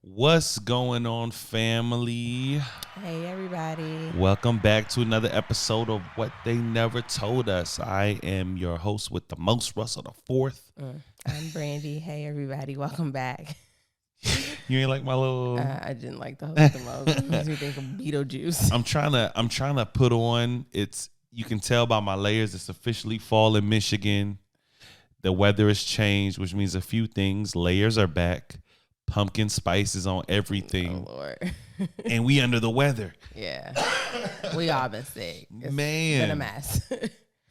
What's going on, family? Hey, everybody. Welcome back to another episode of What They Never Told Us. I am your host with the most, Russell the Fourth. I'm Brandi. Hey, everybody. Welcome back. You ain't like my little. I didn't like the host the most. It makes me think of Beetlejuice. I'm trying to put on. You can tell by my layers. It's officially fall in Michigan. The weather has changed, which means a few things. Layers are back. Pumpkin spice is on everything. Oh, Lord. And we under the weather. Yeah. We all been sick. It's Man. been a mess.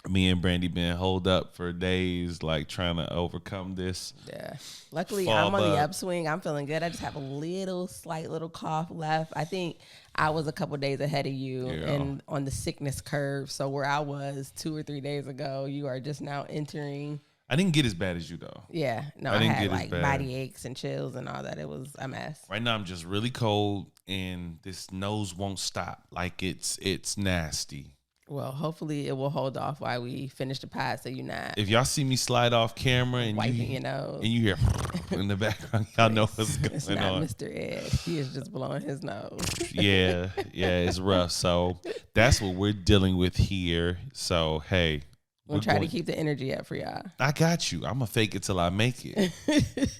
Me and Brandi been holed up for days, like trying to overcome this. Yeah. Luckily, Fall I'm on the bug. upswing. I'm feeling good. I just have a slight little cough left. I think I was a couple days ahead of you and on the sickness curve. So where I was 2 or 3 days ago, you are just now entering. I didn't get as bad as you though. Yeah. No, I had like body aches and chills and all that. It was a mess. Right now I'm just really cold and this nose won't stop. Like it's nasty. Well, hopefully it will hold off while we finish the pod, so you're not If y'all see me slide off camera and wiping your nose and you hear in the background, y'all know what's going it's not on. Mr. Ed. He is just blowing his nose. Yeah, it's rough. So that's what we're dealing with here. So hey. We'll try to keep the energy up for y'all. I got you. I'm gonna fake it till I make it.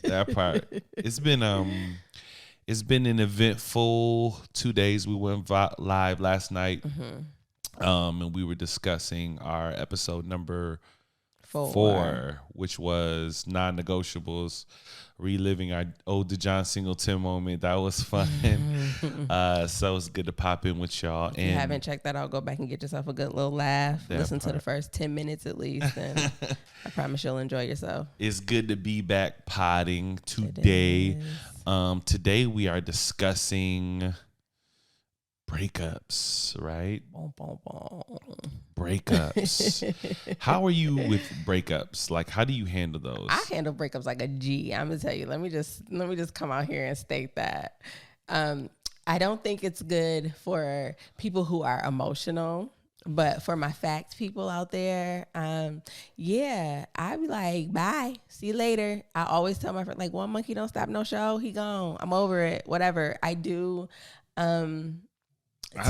That part. It's been an eventful 2 days. We went live last night, and we were discussing our episode number 4, which was non-negotiables, reliving our ode John Singleton moment. That was fun. So it's good to pop in with y'all. If you haven't checked that out, go back and get yourself a good little laugh. Listen to the first 10 minutes at least, and I promise you'll enjoy yourself. It's good to be back podding today. Today we are discussing breakups, right? Breakups. How are you with breakups? Like, how do you handle those? I handle breakups like a G. I'm gonna tell you. Let me just come out here and state that. I don't think it's good for people who are emotional, but for my fact people out there, I'd be like, bye, see you later. I always tell my friend, like, one monkey don't stop no show. He gone. I'm over it. Whatever. I do.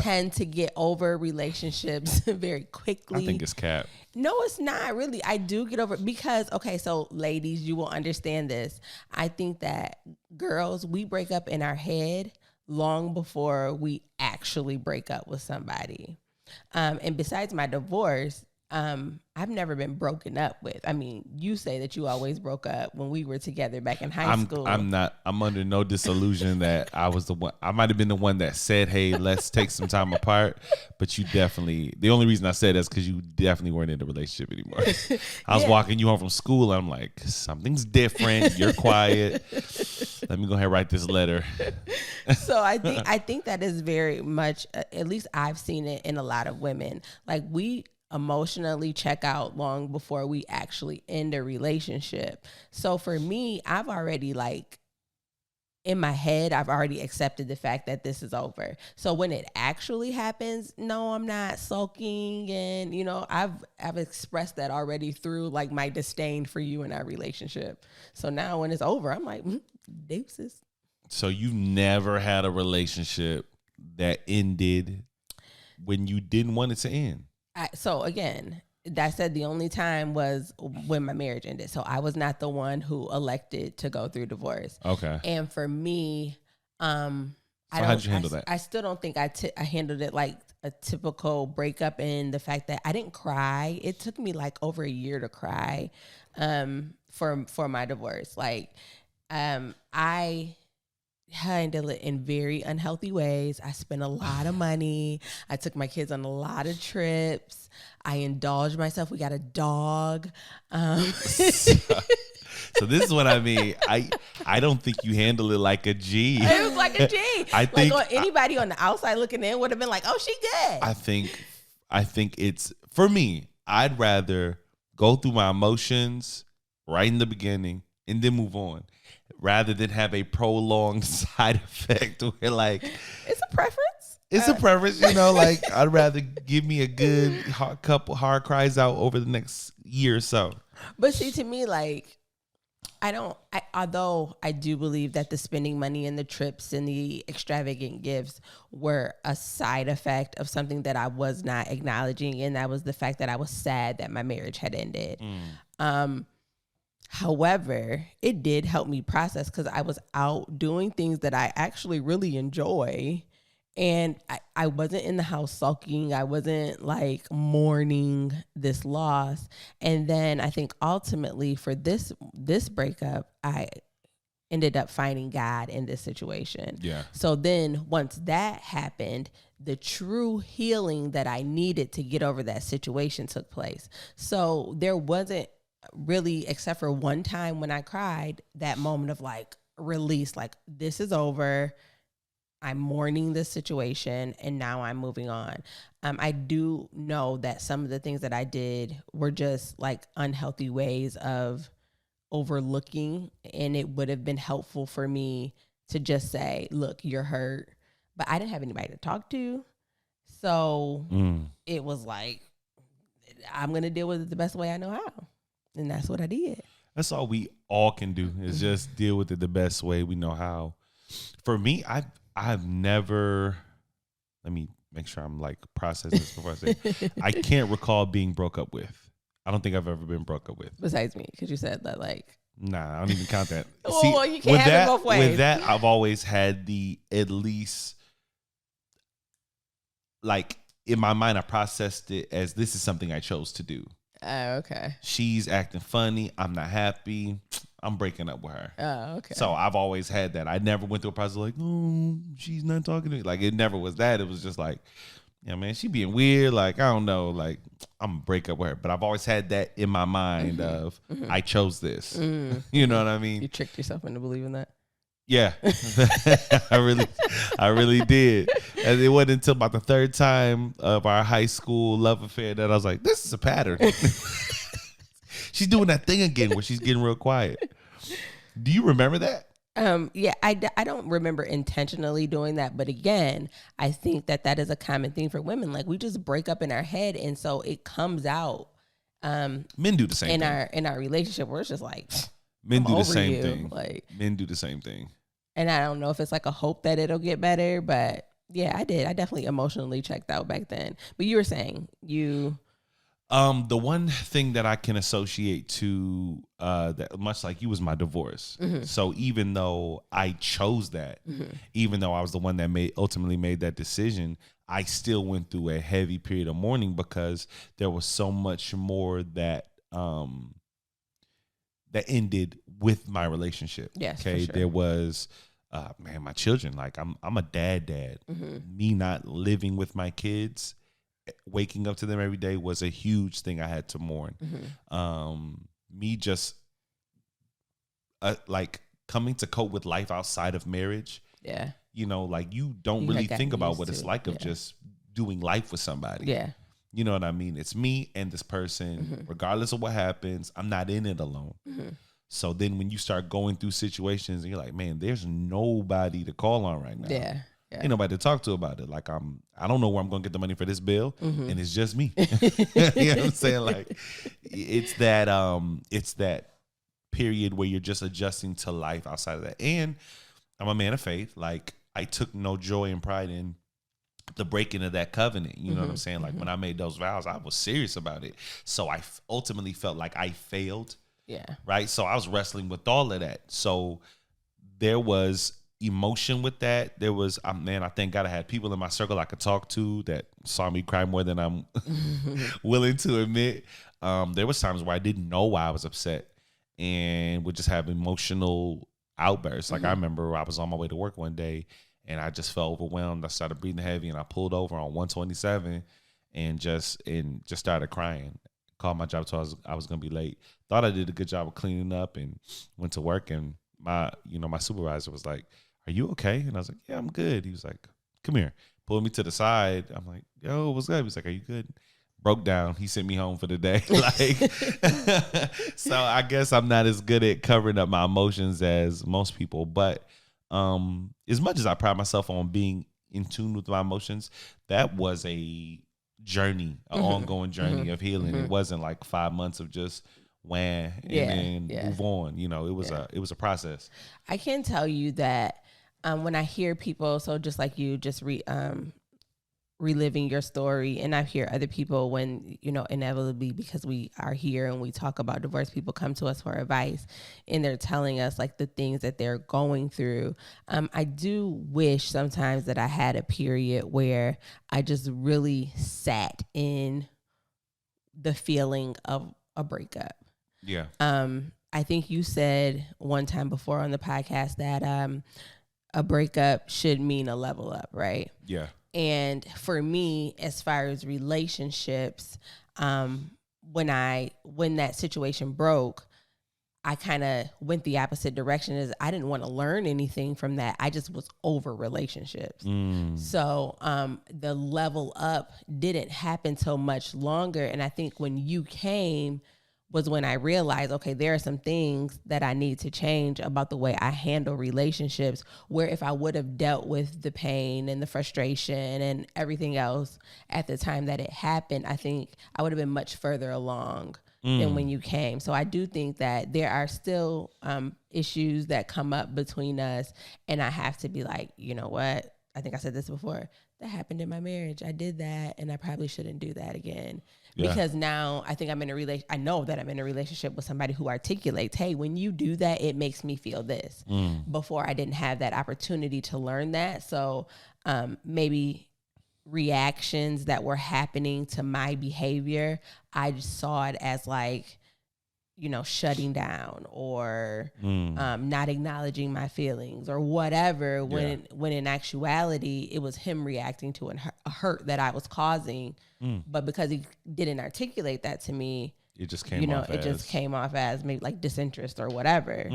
Tend to get over relationships very quickly. I think it's cap. No, it's not really. I do get over it because, okay, so ladies, you will understand this. I think that girls, we break up in our head long before we actually break up with somebody. And besides my divorce, I've never been broken up with. I mean, you say that you always broke up when we were together back in high school. I'm under no disillusion that I was the one. I might have been the one that said, hey, let's take some time apart. But you definitely, the only reason I said that's because you definitely weren't in a relationship anymore. I was walking you home from school. And I'm like, something's different. You're quiet. Let me go ahead and write this letter. So I think that is very much, at least I've seen it in a lot of women. Like, we emotionally check out long before we actually end a relationship. So for me, I've already, like, in my head, I've already accepted the fact that this is over. So when it actually happens, no, I'm not sulking. And, I've expressed that already through, like, my disdain for you in our relationship. So now when it's over, I'm like, deuces. So you've never had a relationship that ended when you didn't want it to end? So again, that said, the only time was when my marriage ended. So I was not the one who elected to go through divorce. Okay. And for me, how did you handle that? I still don't think I handled it like a typical breakup, in the fact that I didn't cry. It took me like over a year to cry for my divorce. Like, I handle it in very unhealthy ways. I spent a lot of money. I took my kids on a lot of trips. I indulged myself. We got a dog. So this is what I mean. I don't think you handle it like a G. It was like a G. I think anybody on the outside looking in would have been like, "Oh, she good." I think it's, for me, I'd rather go through my emotions right in the beginning and then move on, rather than have a prolonged side effect where, like, it's a preference. It's a preference, like, I'd rather give me a good couple hard cries out over the next year or so. But see, to me, like, Although I do believe that the spending money and the trips and the extravagant gifts were a side effect of something that I was not acknowledging, and that was the fact that I was sad that my marriage had ended. However, it did help me process because I was out doing things that I actually really enjoy. And I wasn't in the house sulking. I wasn't like mourning this loss. And then I think ultimately for this breakup, I ended up finding God in this situation. Yeah. So then once that happened, the true healing that I needed to get over that situation took place. So there wasn't really, except for one time when I cried, that moment of like release, like this is over. I'm mourning this situation and now I'm moving on. I do know that some of the things that I did were just like unhealthy ways of overlooking, and it would have been helpful for me to just say, look, you're hurt, but I didn't have anybody to talk to. So it was like, I'm going to deal with it the best way I know how. And that's what I did. That's all we all can do is just deal with it the best way we know how. For me, I've never, let me make sure I'm like processing this before I say, I can't recall being broke up with. I don't think I've ever been broke up with. Besides me, because you said that like. Nah, I don't even count that. Well, you can't have it both ways. With that, I've always had at least, like in my mind, I processed it as this is something I chose to do. Oh, okay. She's acting funny. I'm not happy. I'm breaking up with her. Oh, okay. So I've always had that. I never went through a process like, oh, she's not talking to me. Like, it never was that. It was just like, yeah, man, she being weird. Like, I don't know. Like, I'm going to break up with her. But I've always had that in my mind of, I chose this. You know what I mean? You tricked yourself into believing that? Yeah. I really did. And it wasn't until about the third time of our high school love affair that I was like, this is a pattern. She's doing that thing again where she's getting real quiet. Do you remember that? Yeah, I don't remember intentionally doing that. But again, I think that is a common thing for women. Like, we just break up in our head. And so it comes out. Men do the same thing. In our relationship where it's just like, men do the same thing. Like, men do the same thing. And I don't know if it's like a hope that it'll get better. But yeah, I did. I definitely emotionally checked out back then. But you were saying you... The one thing that I can associate to that, much like you, was my divorce. So even though I chose that, even though I was the one that ultimately made that decision, I still went through a heavy period of mourning because there was so much more that that ended with my relationship. Yes, okay. For sure. There was my children. Like, I'm a dad. Me not living with my kids, waking up to them every day was a huge thing I had to mourn. Me just like coming to cope with life outside of marriage. Yeah. You know, like, you don't really think about what it's like of just doing life with somebody. Yeah. You know what I mean? It's me and this person, regardless of what happens. I'm not in it alone. So then when you start going through situations and you're like, man, there's nobody to call on right now. Yeah. Ain't nobody to talk to about it. Like, I don't know where I'm gonna get the money for this bill, and it's just me. You know what I'm saying? Like, it's that period where you're just adjusting to life outside of that. And I'm a man of faith. Like, I took no joy and pride in the breaking of that covenant. You know what I'm saying? Like, when I made those vows, I was serious about it. So I ultimately felt like I failed. Yeah. Right. So I was wrestling with all of that. So there was emotion with that. There was, I thank God I had people in my circle I could talk to that saw me cry more than I'm willing to admit. There was times where I didn't know why I was upset and would just have emotional outbursts. Like, I remember I was on my way to work one day and I just felt overwhelmed. I started breathing heavy and I pulled over on 127 and just started crying. Called my job, told I was going to be late. Thought I did a good job of cleaning up and went to work. And my supervisor was like, "Are you okay?" And I was like, "Yeah, I'm good." He was like, "Come here." Pulled me to the side. I'm like, "Yo, what's good?" He was like, "Are you good?" Broke down. He sent me home for the day. Like, so I guess I'm not as good at covering up my emotions as most people. But as much as I pride myself on being in tune with my emotions, that was a journey, an ongoing journey of healing. It wasn't like 5 months of just and then move on. You know, it was a process. I can tell you that when I hear people, so just like you, just reliving your story, and I hear other people when, you know, inevitably, because we are here and we talk about divorce, people come to us for advice and they're telling us like the things that they're going through. I do wish sometimes that I had a period where I just really sat in the feeling of a breakup. Yeah. I think you said one time before on the podcast that a breakup should mean a level up, right? Yeah. And for me, as far as relationships, when that situation broke, I kind of went the opposite direction. Is I didn't want to learn anything from that. I just was over relationships. So the level up didn't happen till much longer. And I think when you came was when I realized, okay, there are some things that I need to change about the way I handle relationships, where if I would have dealt with the pain and the frustration and everything else at the time that it happened, I think I would have been much further along than when you came. So I do think that there are still issues that come up between us, and I have to be like, you know what? I think I said this before. That happened in my marriage. I did that, and I probably shouldn't do that again. Yeah. Because now I think I know that I'm in a relationship with somebody who articulates, hey, when you do that, it makes me feel this. Before I didn't have that opportunity to learn that. So maybe reactions that were happening to my behavior, I just saw it as like, you know, shutting down or not acknowledging my feelings or whatever, when in actuality, it was him reacting to a hurt that I was causing. But because he didn't articulate that to me, it just came off as maybe like disinterest or whatever.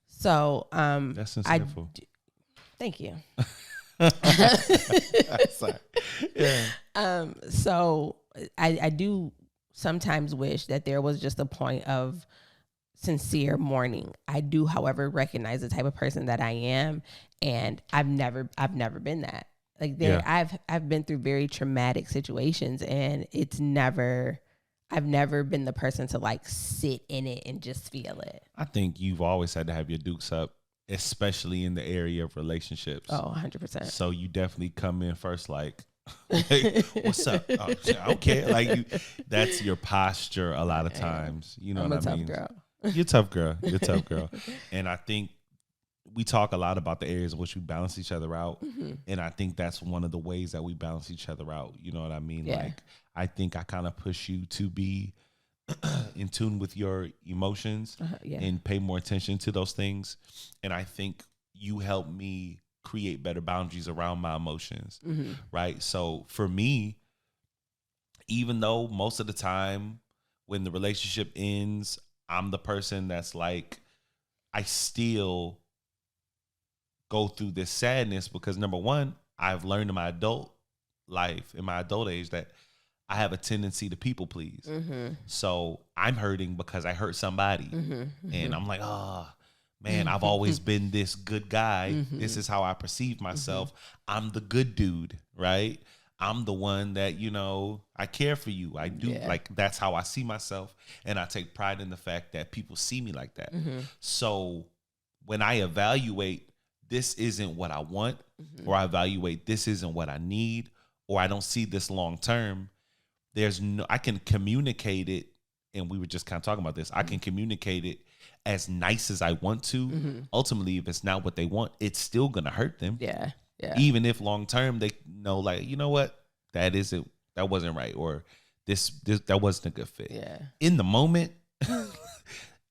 So that's insightful. Thank you. Sorry. Yeah. So I do sometimes wish that there was just a point of sincere mourning. I do, however, recognize the type of person that I am, and I've never been that. Like I've been through very traumatic situations, and I've never been the person to like sit in it and just feel it. I think you've always had to have your dukes up, especially in the area of relationships. Oh, 100%. So you definitely come in first like, hey, what's up? Oh, I don't care. Like that's your posture a lot of times. You know what I mean? Girl. You're a tough girl. You're a tough girl. And I think we talk a lot about the areas in which we balance each other out. And I think that's one of the ways that we balance each other out. You know what I mean? Yeah. Like, I think I kind of push you to be in tune with your emotions and pay more attention to those things. And I think you help me create better boundaries around my emotions. Right. So for me, even though most of the time when the relationship ends, I'm the person that's like, I still go through this sadness because number one, I've learned in my adult life, in my adult age, that I have a tendency to people please. So I'm hurting because I hurt somebody. And I'm like, oh man, I've always been this good guy. This is how I perceive myself. I'm the good dude, right? I'm the one that, you know, I care for you. I do. Like, that's how I see myself. And I take pride in the fact that people see me like that. So when I evaluate, this isn't what I want, or I evaluate, this isn't what I need, or I don't see this long term, I can communicate it. And we were just kind of talking about this. I can communicate it as nice as I want to. Ultimately, if it's not what they want, it's still going to hurt them. Yeah. Even if long term they know, like, you know what, that wasn't right, or this that wasn't a good fit. Yeah. In the moment,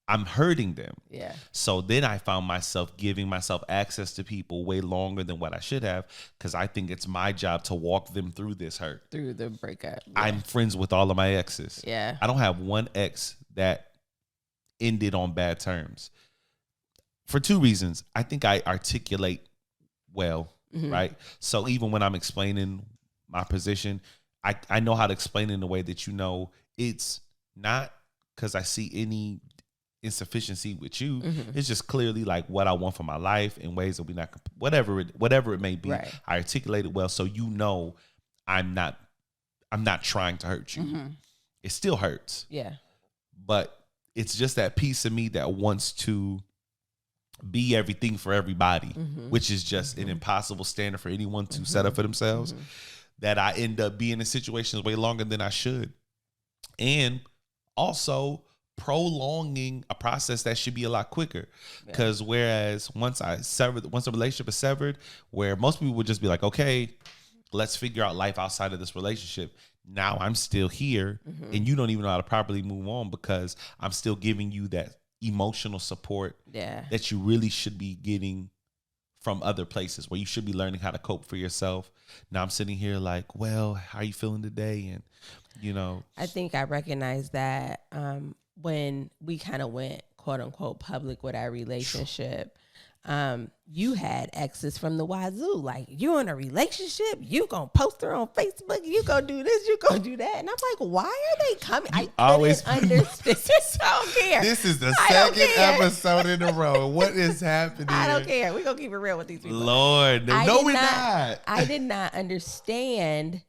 I'm hurting them. Yeah. So then I found myself giving myself access to people way longer than what I should have, because I think it's my job to walk them through this hurt. Through the breakup. Yeah. I'm friends with all of my exes. Yeah. I don't have one ex that ended on bad terms. For two reasons. I think I articulate well, right? So even when I'm explaining my position, I know how to explain it in a way that, you know, it's not because I see any insufficiency with you. It's just clearly like what I want for my life in ways that we not, whatever it may be. Right. I articulate it well, so you know I'm not trying to hurt you. It still hurts. Yeah. But it's just that piece of me that wants to be everything for everybody, which is just an impossible standard for anyone to set up for themselves, that I end up being in situations way longer than I should. And also prolonging a process that should be a lot quicker. Because whereas once the relationship is severed, where most people would just be like, okay, let's figure out life outside of this relationship. Now I'm still here and you don't even know how to properly move on because I'm still giving you that emotional support that you really should be getting from other places, where you should be learning how to cope for yourself. Now I'm sitting here like, well, how are you feeling today? And, you know, I think I recognize that when we kind of went quote unquote public with our relationship, you had exes from the wazoo, like, you in a relationship, you gonna post her on Facebook, you gonna do this, you gonna do that. And I'm like, why are they coming? I always understand. I don't care. This is the second episode in a row. What is happening? I don't care. We're gonna keep it real with these people. Lord, no, we're not. I did not understand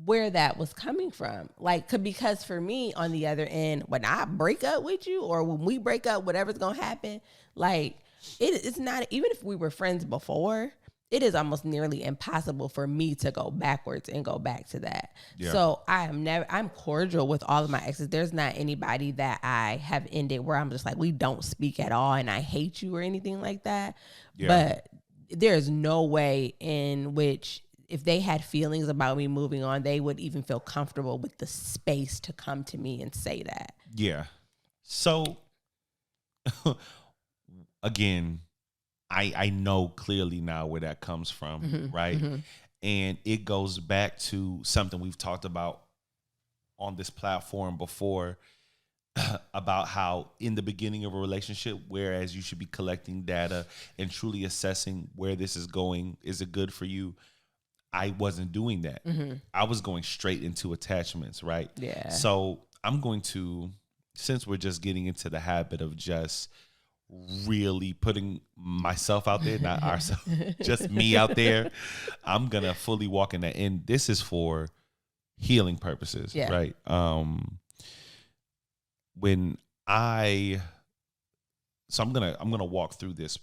where that was coming from. Like, because for me, on the other end, when I break up with you, or when we break up, whatever's gonna happen, like, it's not, even if we were friends before, it is almost nearly impossible for me to go backwards and go back to that. Yeah. So I'm cordial with all of my exes. There's not anybody that I have ended where I'm just like, we don't speak at all and I hate you or anything like that. Yeah. But there's no way in which, if they had feelings about me moving on, they would even feel comfortable with the space to come to me and say that. Yeah. So again, I know clearly now where that comes from, right? And it goes back to something we've talked about on this platform before, about how in the beginning of a relationship, whereas you should be collecting data and truly assessing where this is going, is it good for you? I wasn't doing that. I was going straight into attachments, right? Yeah. So I'm going to, since we're just getting into the habit of just really putting myself out there, not ourselves, just me out there, I'm gonna fully walk in that. And this is for healing purposes, right? So I'm gonna walk through this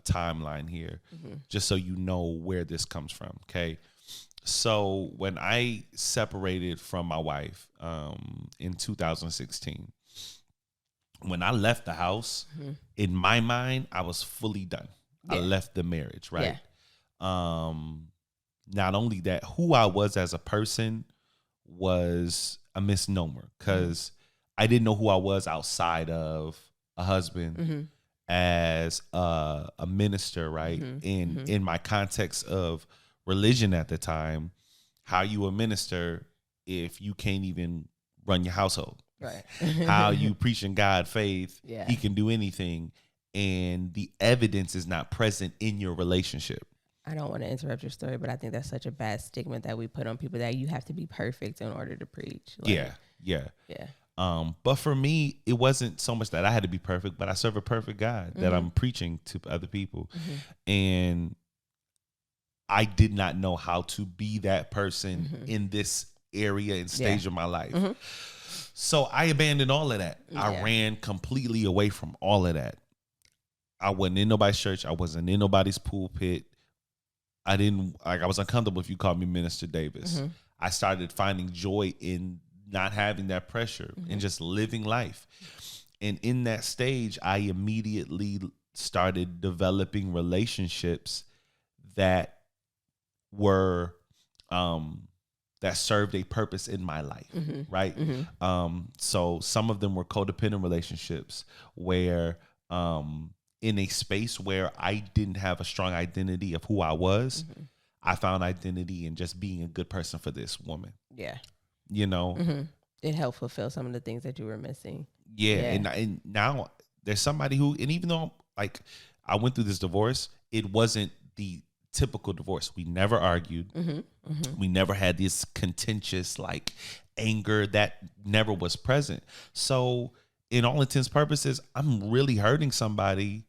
timeline here, just so you know where this comes from. Okay, so when I separated from my wife in 2016. When I left the house, in my mind, I was fully done. Yeah. I left the marriage, right? Yeah. Not only that, who I was as a person was a misnomer, because I didn't know who I was outside of a husband, as a minister, right? In my context of religion at the time, how you a minister if you can't even run your household? Right. How you preaching God faith, he can do anything, and the evidence is not present in your relationship. I don't want to interrupt your story, but I think that's such a bad stigma that we put on people, that you have to be perfect in order to preach. Like, yeah. But for me, it wasn't so much that I had to be perfect, but I serve a perfect God that I'm preaching to other people. And I did not know how to be that person in this area and stage of my life. So I abandoned all of that. Yeah. I ran completely away from all of that. I wasn't in nobody's church. I wasn't in nobody's pulpit. I was uncomfortable if you called me Minister Davis. I started finding joy in not having that pressure and just living life. And in that stage, I immediately started developing relationships that were, that served a purpose in my life, right? So some of them were codependent relationships where in a space where I didn't have a strong identity of who I was, I found identity in just being a good person for this woman. Yeah. You know? It helped fulfill some of the things that you were missing. Yeah. And now there's somebody who, and even though like I went through this divorce, it wasn't the typical divorce. We never argued. We never had this contentious like anger that never was present. So in all intents and purposes, I'm really hurting somebody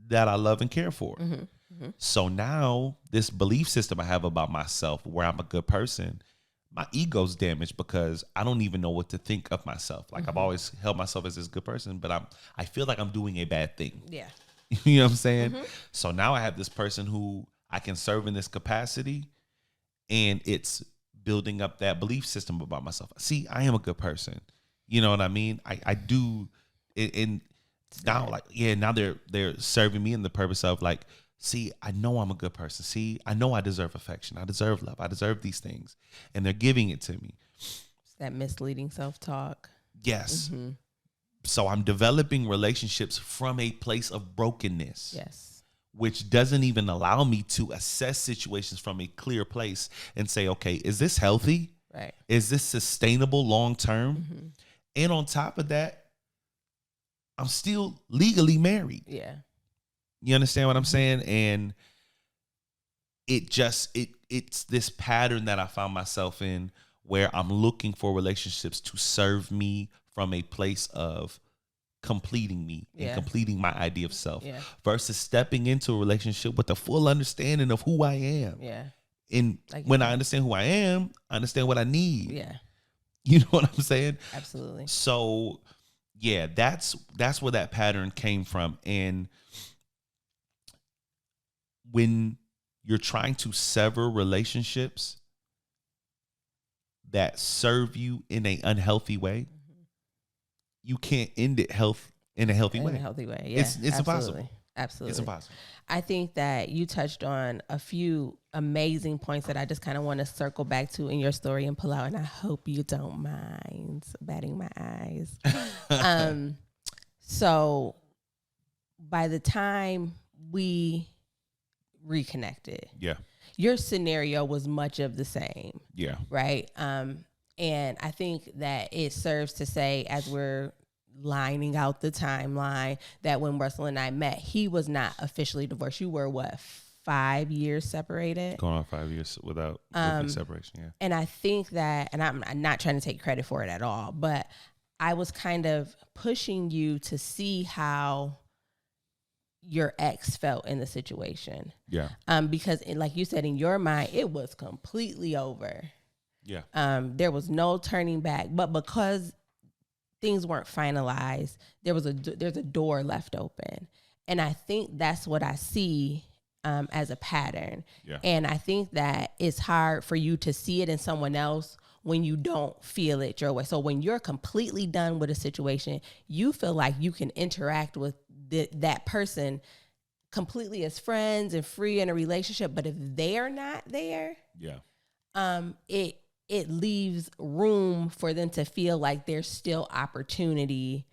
that I love and care for. So now this belief system I have about myself, where I'm a good person, my ego's damaged because I don't even know what to think of myself. Like I've always held myself as this good person, but I feel like I'm doing a bad thing. Yeah. You know what I'm saying? So now I have this person who I can serve in this capacity, and it's building up that belief system about myself. See, I am a good person. You know what I mean? I do. And now, like, yeah, now they're serving me in the purpose of like, see, I know I'm a good person. See, I know I deserve affection. I deserve love. I deserve these things. And they're giving it to me. It's that misleading self-talk. Yes. So I'm developing relationships from a place of brokenness. Yes. Which doesn't even allow me to assess situations from a clear place and say, okay, is this healthy? Right. Is this sustainable long term? And on top of that, I'm still legally married. Yeah. You understand what I'm saying? And it's this pattern that I found myself in where I'm looking for relationships to serve me from a place of completing me and completing my idea of self versus stepping into a relationship with a full understanding of who I am. Yeah. And like, when I understand who I am, I understand what I need. Yeah. You know what I'm saying? Absolutely. So yeah, that's where that pattern came from. And when you're trying to sever relationships that serve you in an unhealthy way, you can't end it in a healthy way. In a healthy way, yeah. It's impossible. Absolutely. It's impossible. I think that you touched on a few amazing points that I just kind of want to circle back to in your story and pull out, and I hope you don't mind batting my eyes. So by the time we reconnected, your scenario was much of the same. Yeah. Right. And I think that it serves to say, as we're lining out the timeline, that when Russell and I met, he was not officially divorced. You were what, 5 years separated? Going on 5 years without separation. Yeah. And I think that, and I'm not trying to take credit for it at all, but I was kind of pushing you to see how your ex felt in the situation. Yeah. Because like you said, in your mind, it was completely over. Yeah. There was no turning back, but because things weren't finalized, there's a door left open. And I think that's what I see as a pattern. Yeah. And I think that it's hard for you to see it in someone else when you don't feel it your way. So when you're completely done with a situation, you feel like you can interact with that person completely as friends and free in a relationship. But if they're not there, it leaves room for them to feel like there's still opportunity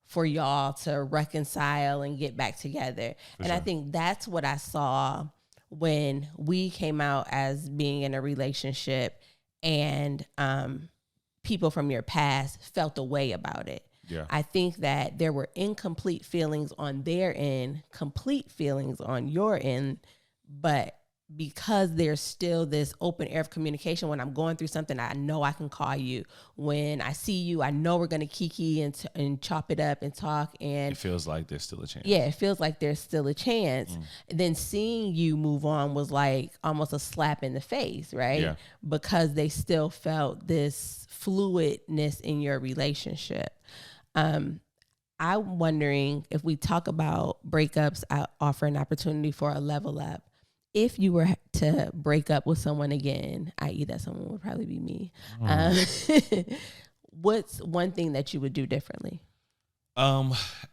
for y'all to reconcile and get back together. And I think that's what I saw when we came out as being in a relationship, and people from your past felt a way about it. Yeah. I think that there were incomplete feelings on their end, complete feelings on your end, but because there's still this open air of communication, when I'm going through something, I know I can call you. When I see you, I know we're going to kiki and chop it up and talk. And it feels like there's still a chance. Yeah, it feels like there's still a chance. Then seeing you move on was like almost a slap in the face, right? Yeah. Because they still felt this fluidness in your relationship. I'm wondering, if we talk about breakups, I offer an opportunity for a level up. If you were to break up with someone again, i.e. that someone would probably be me, what's one thing that you would do differently?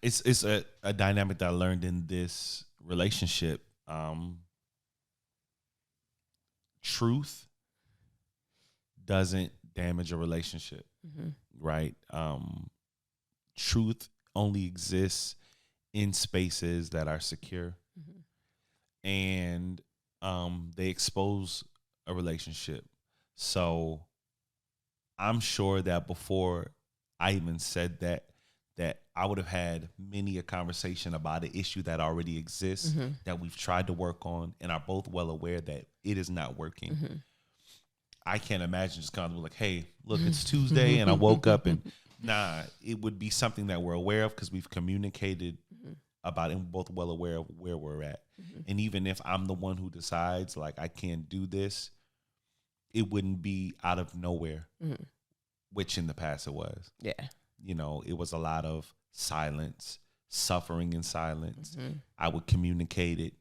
It's a dynamic that I learned in this relationship. Truth doesn't damage a relationship, right? Truth only exists in spaces that are secure, and they expose a relationship. So I'm sure that before I even said that I would have had many a conversation about an issue that already exists, that we've tried to work on and are both well aware that it is not working. I can't imagine just kind of like, hey, look, it's Tuesday and I woke up and it would be something that we're aware of because we've communicated about it and we're both well aware of where we're at. And even if I'm the one who decides like I can't do this, it wouldn't be out of nowhere, which in the past it was. Yeah. You know, it was a lot of silence, suffering in silence. I would communicate it,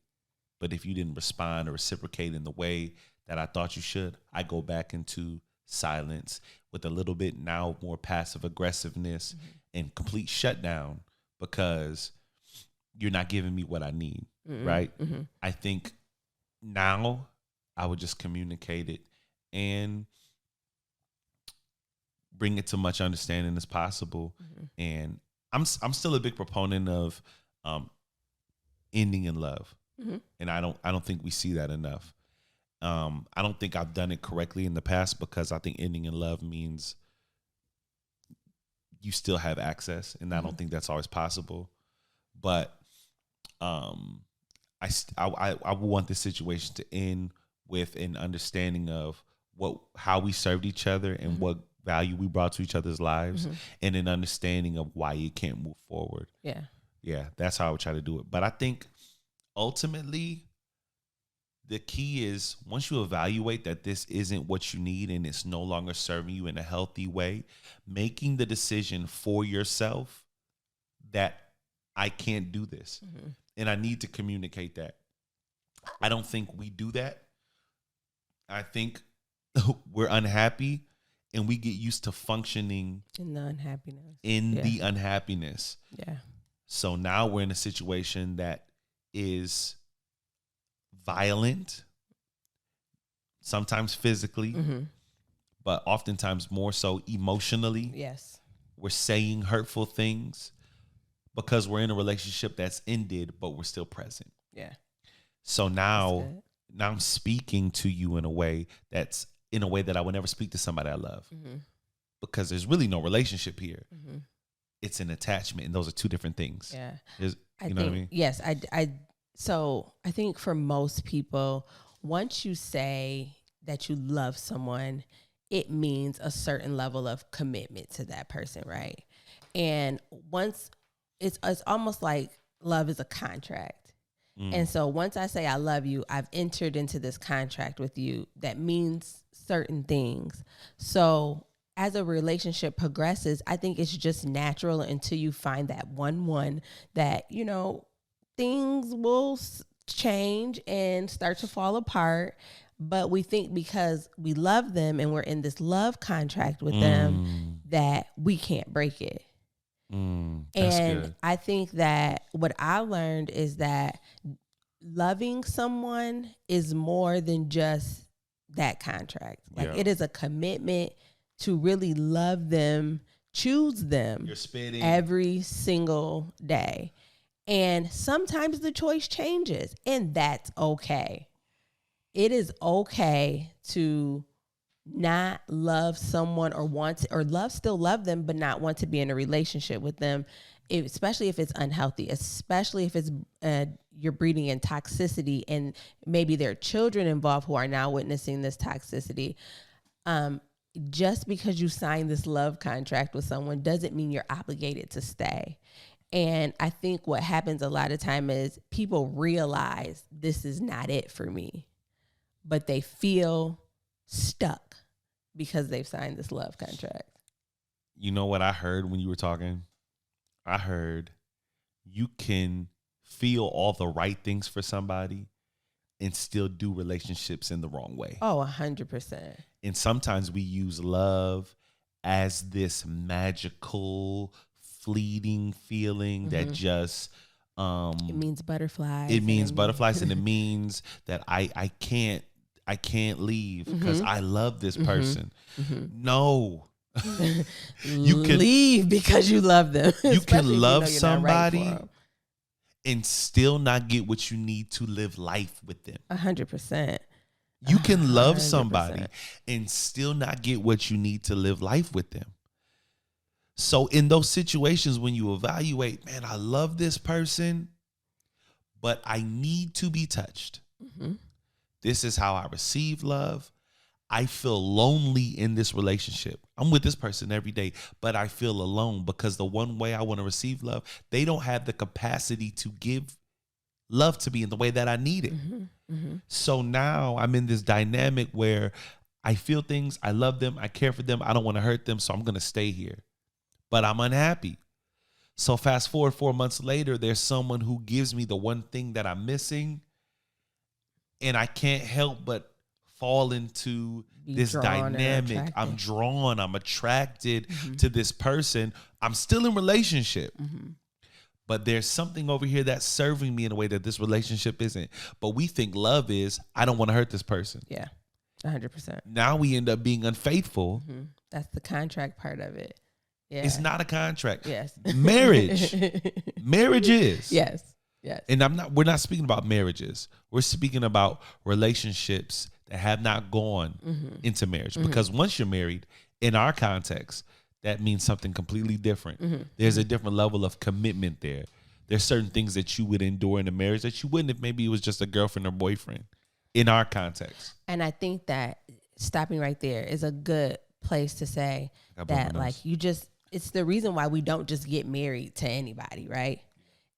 but if you didn't respond or reciprocate in the way that I thought you should, I go back into silence with a little bit now more passive aggressiveness and complete shutdown because you're not giving me what I need, right? I think now I would just communicate it and bring it to much understanding as possible. And I'm still a big proponent of ending in love. And I don't think we see that enough. I don't think I've done it correctly in the past because I think ending in love means you still have access, and I don't think that's always possible. But I want this situation to end with an understanding of how we served each other and what value we brought to each other's lives, and an understanding of why you can't move forward. Yeah, that's how I would try to do it. But I think ultimately, the key is once you evaluate that this isn't what you need and it's no longer serving you in a healthy way, making the decision for yourself that I can't do this. And I need to communicate that. I don't think we do that. I think we're unhappy and we get used to functioning in the unhappiness. The unhappiness. Yeah. So now we're in a situation that is violent, sometimes physically, but oftentimes more so emotionally. Yes. We're saying hurtful things because we're in a relationship that's ended, but we're still present. Yeah. So now I'm speaking to you in a way that I would never speak to somebody I love, because there's really no relationship here. It's an attachment, and those are two different things. Yeah. You know what I mean? Yes. So I think for most people, once you say that you love someone, it means a certain level of commitment to that person, right? And once it's almost like love is a contract. And so once I say I love you, I've entered into this contract with you that means certain things. So as a relationship progresses, I think it's just natural until you find that one that, you know, things will change and start to fall apart. But we think because we love them and we're in this love contract with them that we can't break it. And good. I think that what I learned is that loving someone is more than just that contract. Like it is a commitment to really love them, choose them. You're spitting every single day. And sometimes the choice changes, and that's okay. It is okay to not love someone or still love them, but not want to be in a relationship with them, especially if it's unhealthy, especially if it's you're breeding in toxicity and maybe there are children involved who are now witnessing this toxicity. Just because you signed this love contract with someone doesn't mean you're obligated to stay. And I think what happens a lot of time is people realize this is not it for me, but they feel stuck because they've signed this love contract. You know what I heard when you were talking? I heard you can feel all the right things for somebody and still do relationships in the wrong way. Oh, 100%. And sometimes we use love as this magical, fleeting feeling that just it means butterflies. It means butterflies, and it means that I can't leave because I love this person. No. You can leave because you love them. You can love somebody and still not get what you need to live life with them. 100%. You can love somebody and still not get what you need to live life with them. So in those situations when you evaluate, man, I love this person, but I need to be touched. This is how I receive love. I feel lonely in this relationship. I'm with this person every day, but I feel alone because the one way I want to receive love, they don't have the capacity to give love to me in the way that I need it. So now I'm in this dynamic where I feel things. I love them. I care for them. I don't want to hurt them. So I'm going to stay here. But I'm unhappy. So fast forward 4 months later, there's someone who gives me the one thing that I'm missing. And I can't help but fall into this dynamic. I'm drawn. I'm attracted to this person. I'm still in relationship. But there's something over here that's serving me in a way that this relationship isn't. But we think love is, I don't want to hurt this person. Yeah, 100%. Now we end up being unfaithful. That's the contract part of it. Yeah. It's not a contract. Yes. Marriage. Marriage is. Yes. Yes. And we're not speaking about marriages. We're speaking about relationships that have not gone into marriage. Because once you're married, in our context, that means something completely different. There's a different level of commitment there. There's certain things that you would endure in a marriage that you wouldn't if maybe it was just a girlfriend or boyfriend in our context. And I think that stopping right there is a good place to say that, like, it's the reason why we don't just get married to anybody, right?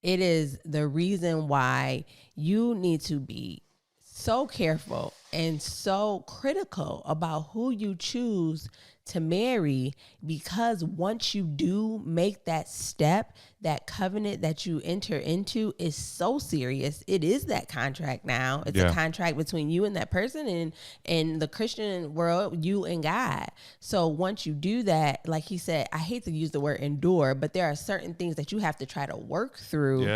It is the reason why you need to be so careful and so critical about who you choose to marry, because once you do make that step, that covenant that you enter into is so serious. It is that contract now. It's a contract between you and that person, and in the Christian world, you and God. So once you do that, like he said, I hate to use the word endure, but there are certain things that you have to try to work through.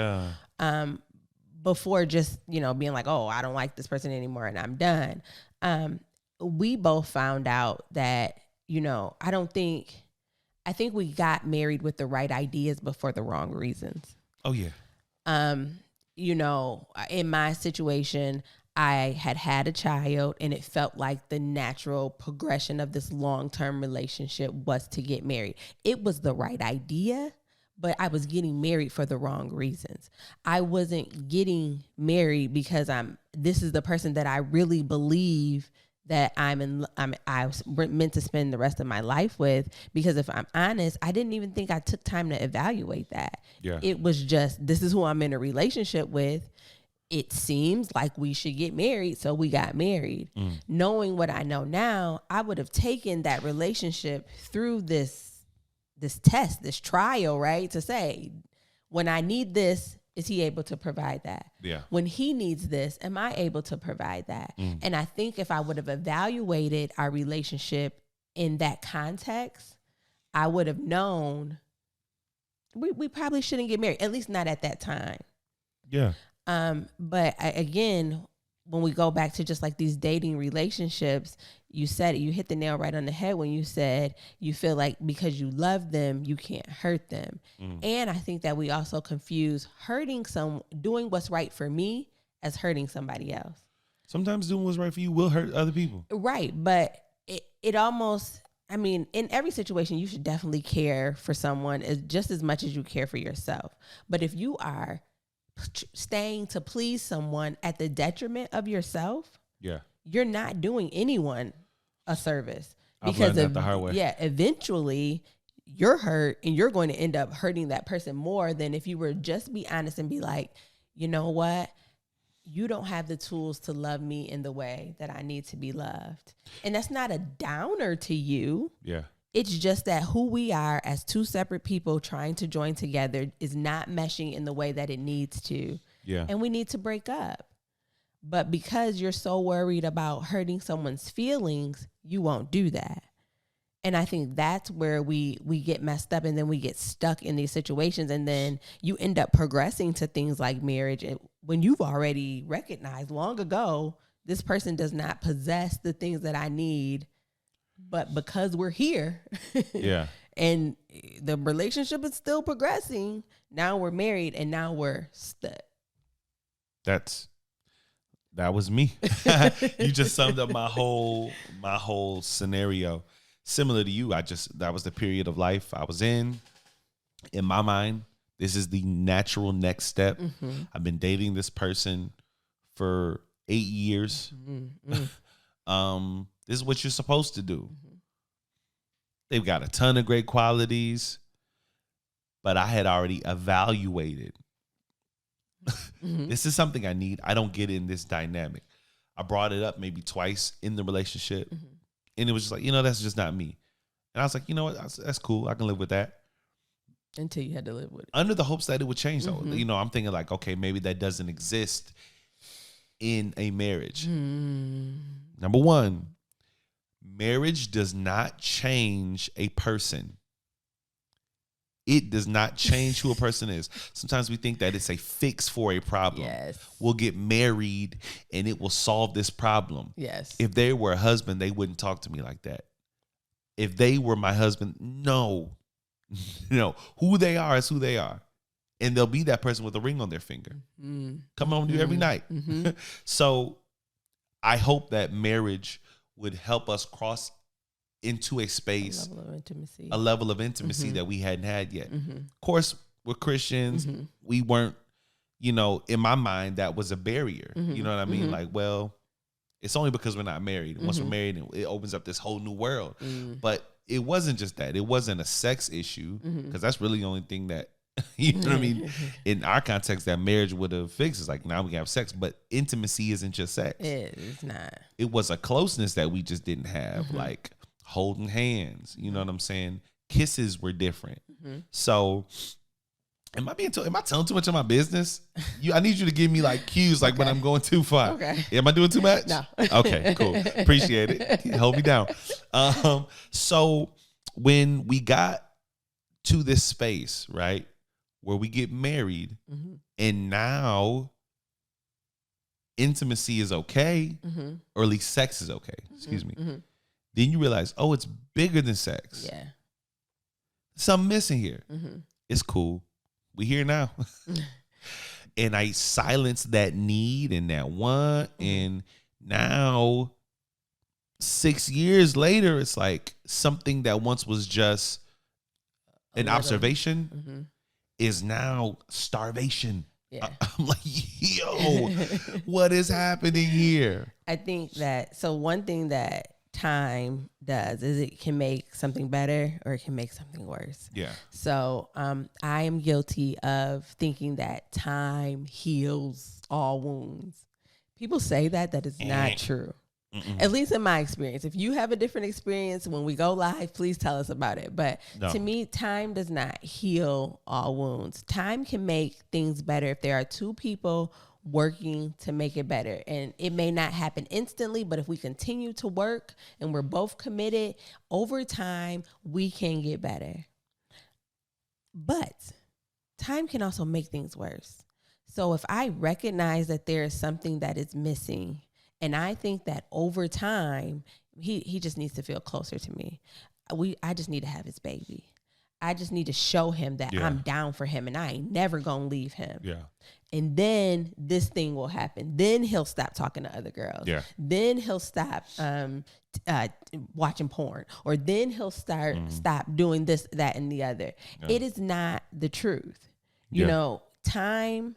Before just, being like, oh, I don't like this person anymore and I'm done. We both found out that, I think we got married with the right ideas, but for the wrong reasons. Oh, yeah. In my situation, I had a child, and it felt like the natural progression of this long-term relationship was to get married. It was the right idea, but I was getting married for the wrong reasons. I wasn't getting married because this is the person that I really believe that I was meant to spend the rest of my life with. Because if I'm honest, I didn't even think I took time to evaluate that. Yeah. It was just, this is who I'm in a relationship with. It seems like we should get married, so we got married. Knowing what I know now, I would have taken that relationship through this test, this trial, right? To say, when I need this, is he able to provide that? Yeah. When he needs this, am I able to provide that? And I think if I would have evaluated our relationship in that context, I would have known we probably shouldn't get married, at least not at that time. Yeah. But again, when we go back to just like these dating relationships, you said it, you hit the nail right on the head when you said you feel like because you love them, you can't hurt them. And I think that we also confuse doing what's right for me as hurting somebody else. Sometimes doing what's right for you will hurt other people. Right. But it almost, in every situation, you should definitely care for someone just as much as you care for yourself. But if you are staying to please someone at the detriment of yourself, you're not doing anyone a service. I've learned that the hard way. Yeah, eventually you're hurt, and you're going to end up hurting that person more than if you were just be honest and be like, you know what? You don't have the tools to love me in the way that I need to be loved. And that's not a downer to you. Yeah. It's just that who we are as two separate people trying to join together is not meshing in the way that it needs to. Yeah. And we need to break up. But because you're so worried about hurting someone's feelings, you won't do that. And I think that's where we get messed up, and then we get stuck in these situations, and then you end up progressing to things like marriage. And when you've already recognized long ago, this person does not possess the things that I need, but because we're here, yeah, and the relationship is still progressing, now we're married and now we're stuck. That was me. You just summed up my whole scenario. Similar to you, that was the period of life I was in. In my mind, this is the natural next step. I've been dating this person for 8 years. This is what you're supposed to do. They've got a ton of great qualities, but I had already evaluated. This is something I need. I don't get in this dynamic. I brought it up maybe twice in the relationship. And it was just like, you know, that's just not me. And I was like, you know what? That's cool. I can live with that. Until you had to live with it. Under the hopes that it would change, though. You know, I'm thinking like, okay, maybe that doesn't exist in a marriage. Number one, marriage does not change a person. It does not change who a person is. Sometimes we think that it's a fix for a problem. Yes. We'll get married and it will solve this problem. Yes. If they were a husband, they wouldn't talk to me like that. If they were my husband, no. Who they are is who they are. And they'll be that person with a ring on their finger. Come home to you every night. So I hope that marriage would help us cross into a space, a level of intimacy that we hadn't had yet. Of course, we're Christians. We weren't, in my mind, that was a barrier. You know what I mean? Like, well, it's only because we're not married. Once we're married, it opens up this whole new world. But it wasn't just that. It wasn't a sex issue, because that's really the only thing that, you know what I mean? In our context, that marriage would have fixed. It's like, now we can have sex, but intimacy isn't just sex. It's not. It was a closeness that we just didn't have, like holding hands. You know what I'm saying? Kisses were different. So, am I telling too much of my business? I need you to give me like cues, like when I'm going too far. Okay. Am I doing too much? No. Okay, cool. Appreciate it. Hold me down. So when we got to this space, right, where we get married, and now intimacy is okay, or at least sex is okay. Excuse me. Then you realize, oh, it's bigger than sex. Yeah. Something missing here. It's cool. We here now. And I silenced that need and that want. And now 6 years later, it's like something that once was just an observation is now starvation. Yeah. I'm like, yo, what is happening here? I think that, so one thing that time does is it can make something better or it can make something worse. Yeah. So I am guilty of thinking that time heals all wounds. People say that is not true. At least in my experience. If you have a different experience, when we go live, please tell us about it. But to me, time does not heal all wounds. Time can make things better if there are two people working to make it better. And it may not happen instantly, but if we continue to work and we're both committed, over time, we can get better. But time can also make things worse. So if I recognize that there is something that is missing, and I think that over time, he just needs to feel closer to me. I just need to have his baby. I just need to show him that I'm down for him and I ain't never gonna leave him. Yeah. And then this thing will happen. Then he'll stop talking to other girls. Yeah. Then he'll stop watching porn. Or then he'll stop doing this, that, and the other. Yeah. It is not the truth. You know, time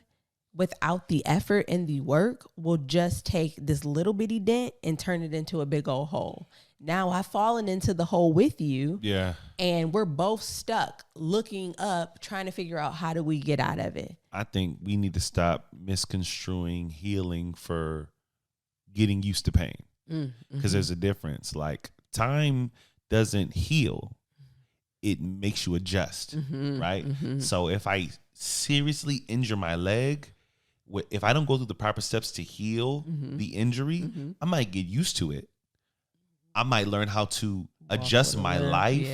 without the effort and the work will just take this little bitty dent and turn it into a big old hole. Now I've fallen into the hole with you. Yeah. And we're both stuck looking up, trying to figure out how do we get out of it. I think we need to stop misconstruing healing for getting used to pain. Because there's a difference. Like, time doesn't heal. It makes you adjust, right? So if I seriously injure my leg, if I don't go through the proper steps to heal the injury, I might get used to it. I might learn how to adjust my life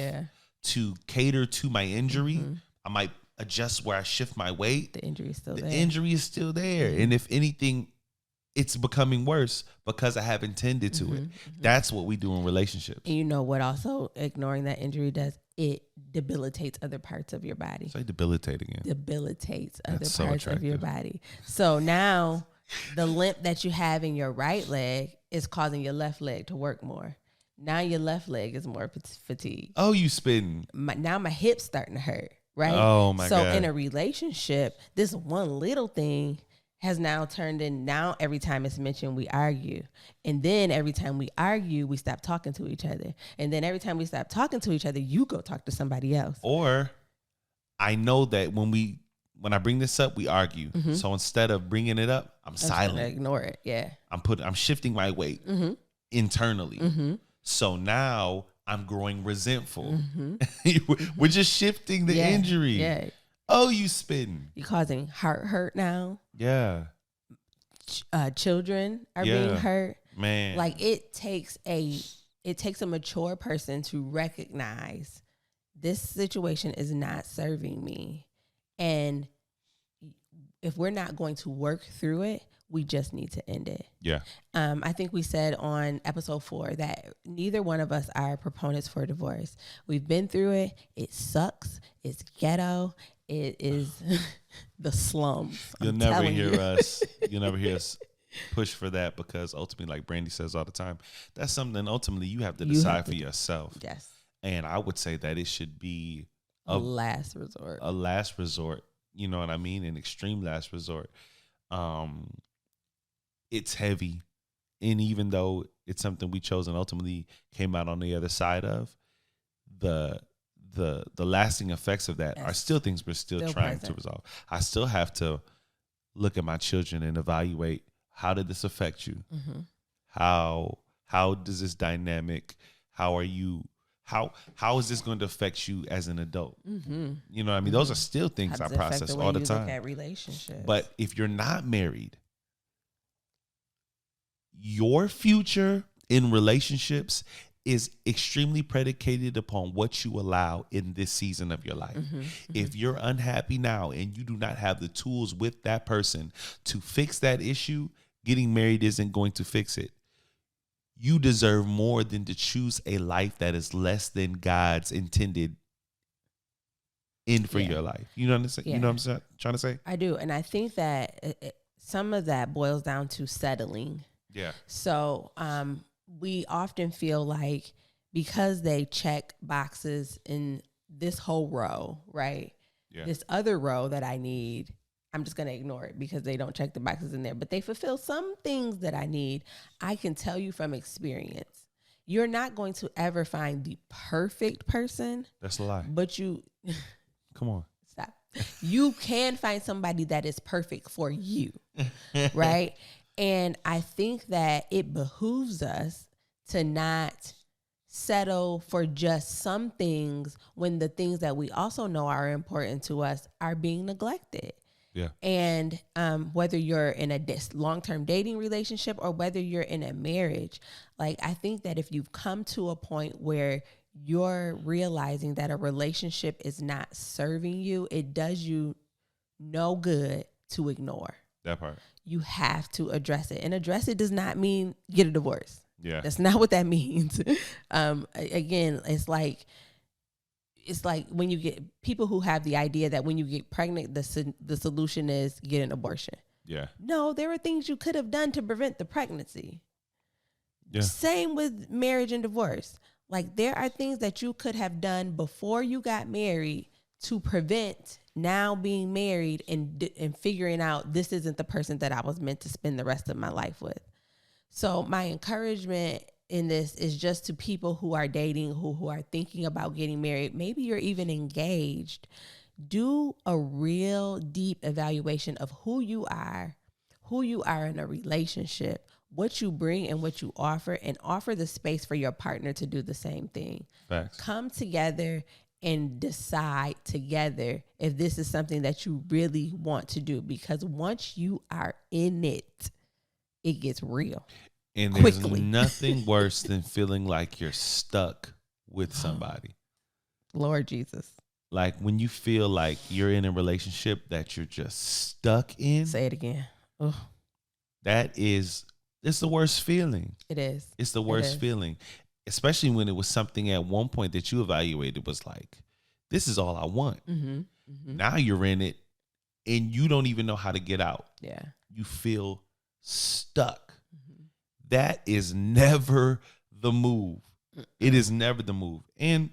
to cater to my injury. I might adjust where I shift my weight. The injury is still there. The injury is still there. And if anything, it's becoming worse because I haven't tended to it. That's what we do in relationships. And you know what also ignoring that injury does? It debilitates other parts of your body. Say debilitating again. Debilitates other parts of your body. So now the limp that you have in your right leg is causing your left leg to work more. Now your left leg is more fatigued. Oh, you spitting. Now my hip's starting to hurt, right? Oh, my God. So in a relationship, this one little thing has now turned in, now every time it's mentioned, we argue. And then every time we argue, we stop talking to each other. And then every time we stop talking to each other, you go talk to somebody else. Or I know that when I bring this up, we argue. So instead of bringing it up, I'm silent. Ignore it. Yeah. I'm shifting my weight internally. So now I'm growing resentful. We're just shifting the injury. Yeah. Oh, you spitting. You're causing heart hurt now. Yeah. Children are being hurt. Man. Like it takes a mature person to recognize this situation is not serving me. And if we're not going to work through it, we just need to end it. Yeah. I think we said on episode 4 that neither one of us are proponents for divorce. We've been through it. It sucks. It's ghetto. It is the slums. You'll never hear us push for that, because ultimately, like Brandi says all the time, that's something ultimately you have to decide for yourself. Yes. And I would say that it should be a last resort. A last resort. You know what I mean? An extreme last resort. It's heavy. And even though it's something we chose and ultimately came out on the other side of, the lasting effects of that are still things we're still trying to resolve. I still have to look at my children and evaluate, how did this affect you? Mm-hmm. How does this dynamic, how is this going to affect you as an adult? Mm-hmm. You know what I mean? Those are still things I process all the time. Look at relationships. But if you're not married, your future in relationships is extremely predicated upon what you allow in this season of your life. Mm-hmm, mm-hmm. If you're unhappy now and you do not have the tools with that person to fix that issue, getting married isn't going to fix it. You deserve more than to choose a life that is less than God's intended end for your life. You know what I'm saying? You know what I'm trying to say? I do. And I think that some of that boils down to settling. Yeah. So we often feel like because they check boxes in this whole row, right? Yeah. This other row that I need, I'm just going to ignore it because they don't check the boxes in there. But they fulfill some things that I need. I can tell you from experience, you're not going to ever find the perfect person. That's a lie. But you... Come on. Stop. You can find somebody that is perfect for you, right? And I think that it behooves us to not settle for just some things when the things that we also know are important to us are being neglected. Yeah. And whether you're in a long-term dating relationship or whether you're in a marriage, like I think that if you've come to a point where you're realizing that a relationship is not serving you, it does you no good to ignore. That part. You have to address it. And address it does not mean get a divorce. Yeah. That's not what that means. Again, it's like when you get people who have the idea that when you get pregnant, the solution is get an abortion. Yeah. No, there are things you could have done to prevent the pregnancy. Yeah. Same with marriage and divorce. Like there are things that you could have done before you got married to prevent now being married and figuring out this isn't the person that I was meant to spend the rest of my life with. So my encouragement in this is just to people who are dating, who are thinking about getting married. Maybe you're even engaged. Do a real deep evaluation of who you are in a relationship, what you bring and what you offer, and offer the space for your partner to do the same thing. Facts. Come together and decide together if this is something that you really want to do. Because once you are in it, it gets real. And there's nothing worse than feeling like you're stuck with somebody. Lord Jesus. Like when you feel like you're in a relationship that you're just stuck in. Say it again. Ugh. It's the worst feeling. It is. It's the worst feeling. Especially when it was something at one point that you evaluated was like, this is all I want. Mm-hmm. Mm-hmm. Now you're in it and you don't even know how to get out. Yeah. You feel stuck. Mm-hmm. That is never the move. Mm-mm. It is never the move. And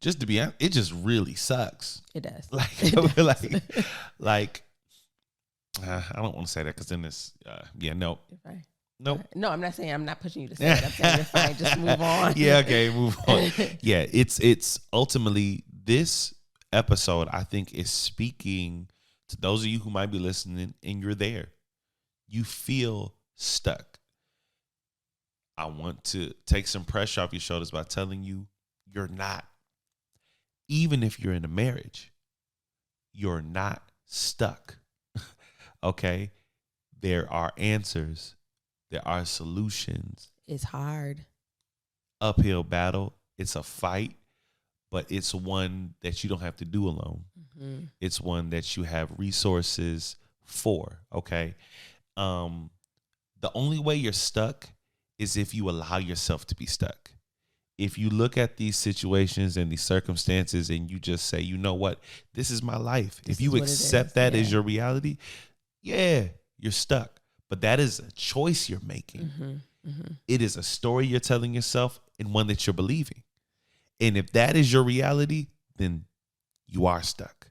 just to be honest, it just really sucks. It does. I don't want to say that because then it's, no. You're fine. Nope. No, I'm not saying I'm not pushing you to say it. I'm saying you're fine. Just move on. Yeah, okay, move on. Yeah, it's ultimately this episode, I think, is speaking to those of you who might be listening and you're there. You feel stuck. I want to take some pressure off your shoulders by telling you you're not. Even if you're in a marriage, you're not stuck. Okay? There are answers. There are solutions. It's hard. Uphill battle. It's a fight, but it's one that you don't have to do alone. Mm-hmm. It's one that you have resources for. Okay? The only way you're stuck is if you allow yourself to be stuck. If you look at these situations and these circumstances and you just say, you know what, this is my life. If you accept that as your reality, you're stuck. But that is a choice you're making. Mm-hmm, mm-hmm. It is a story you're telling yourself and one that you're believing. And if that is your reality, then you are stuck.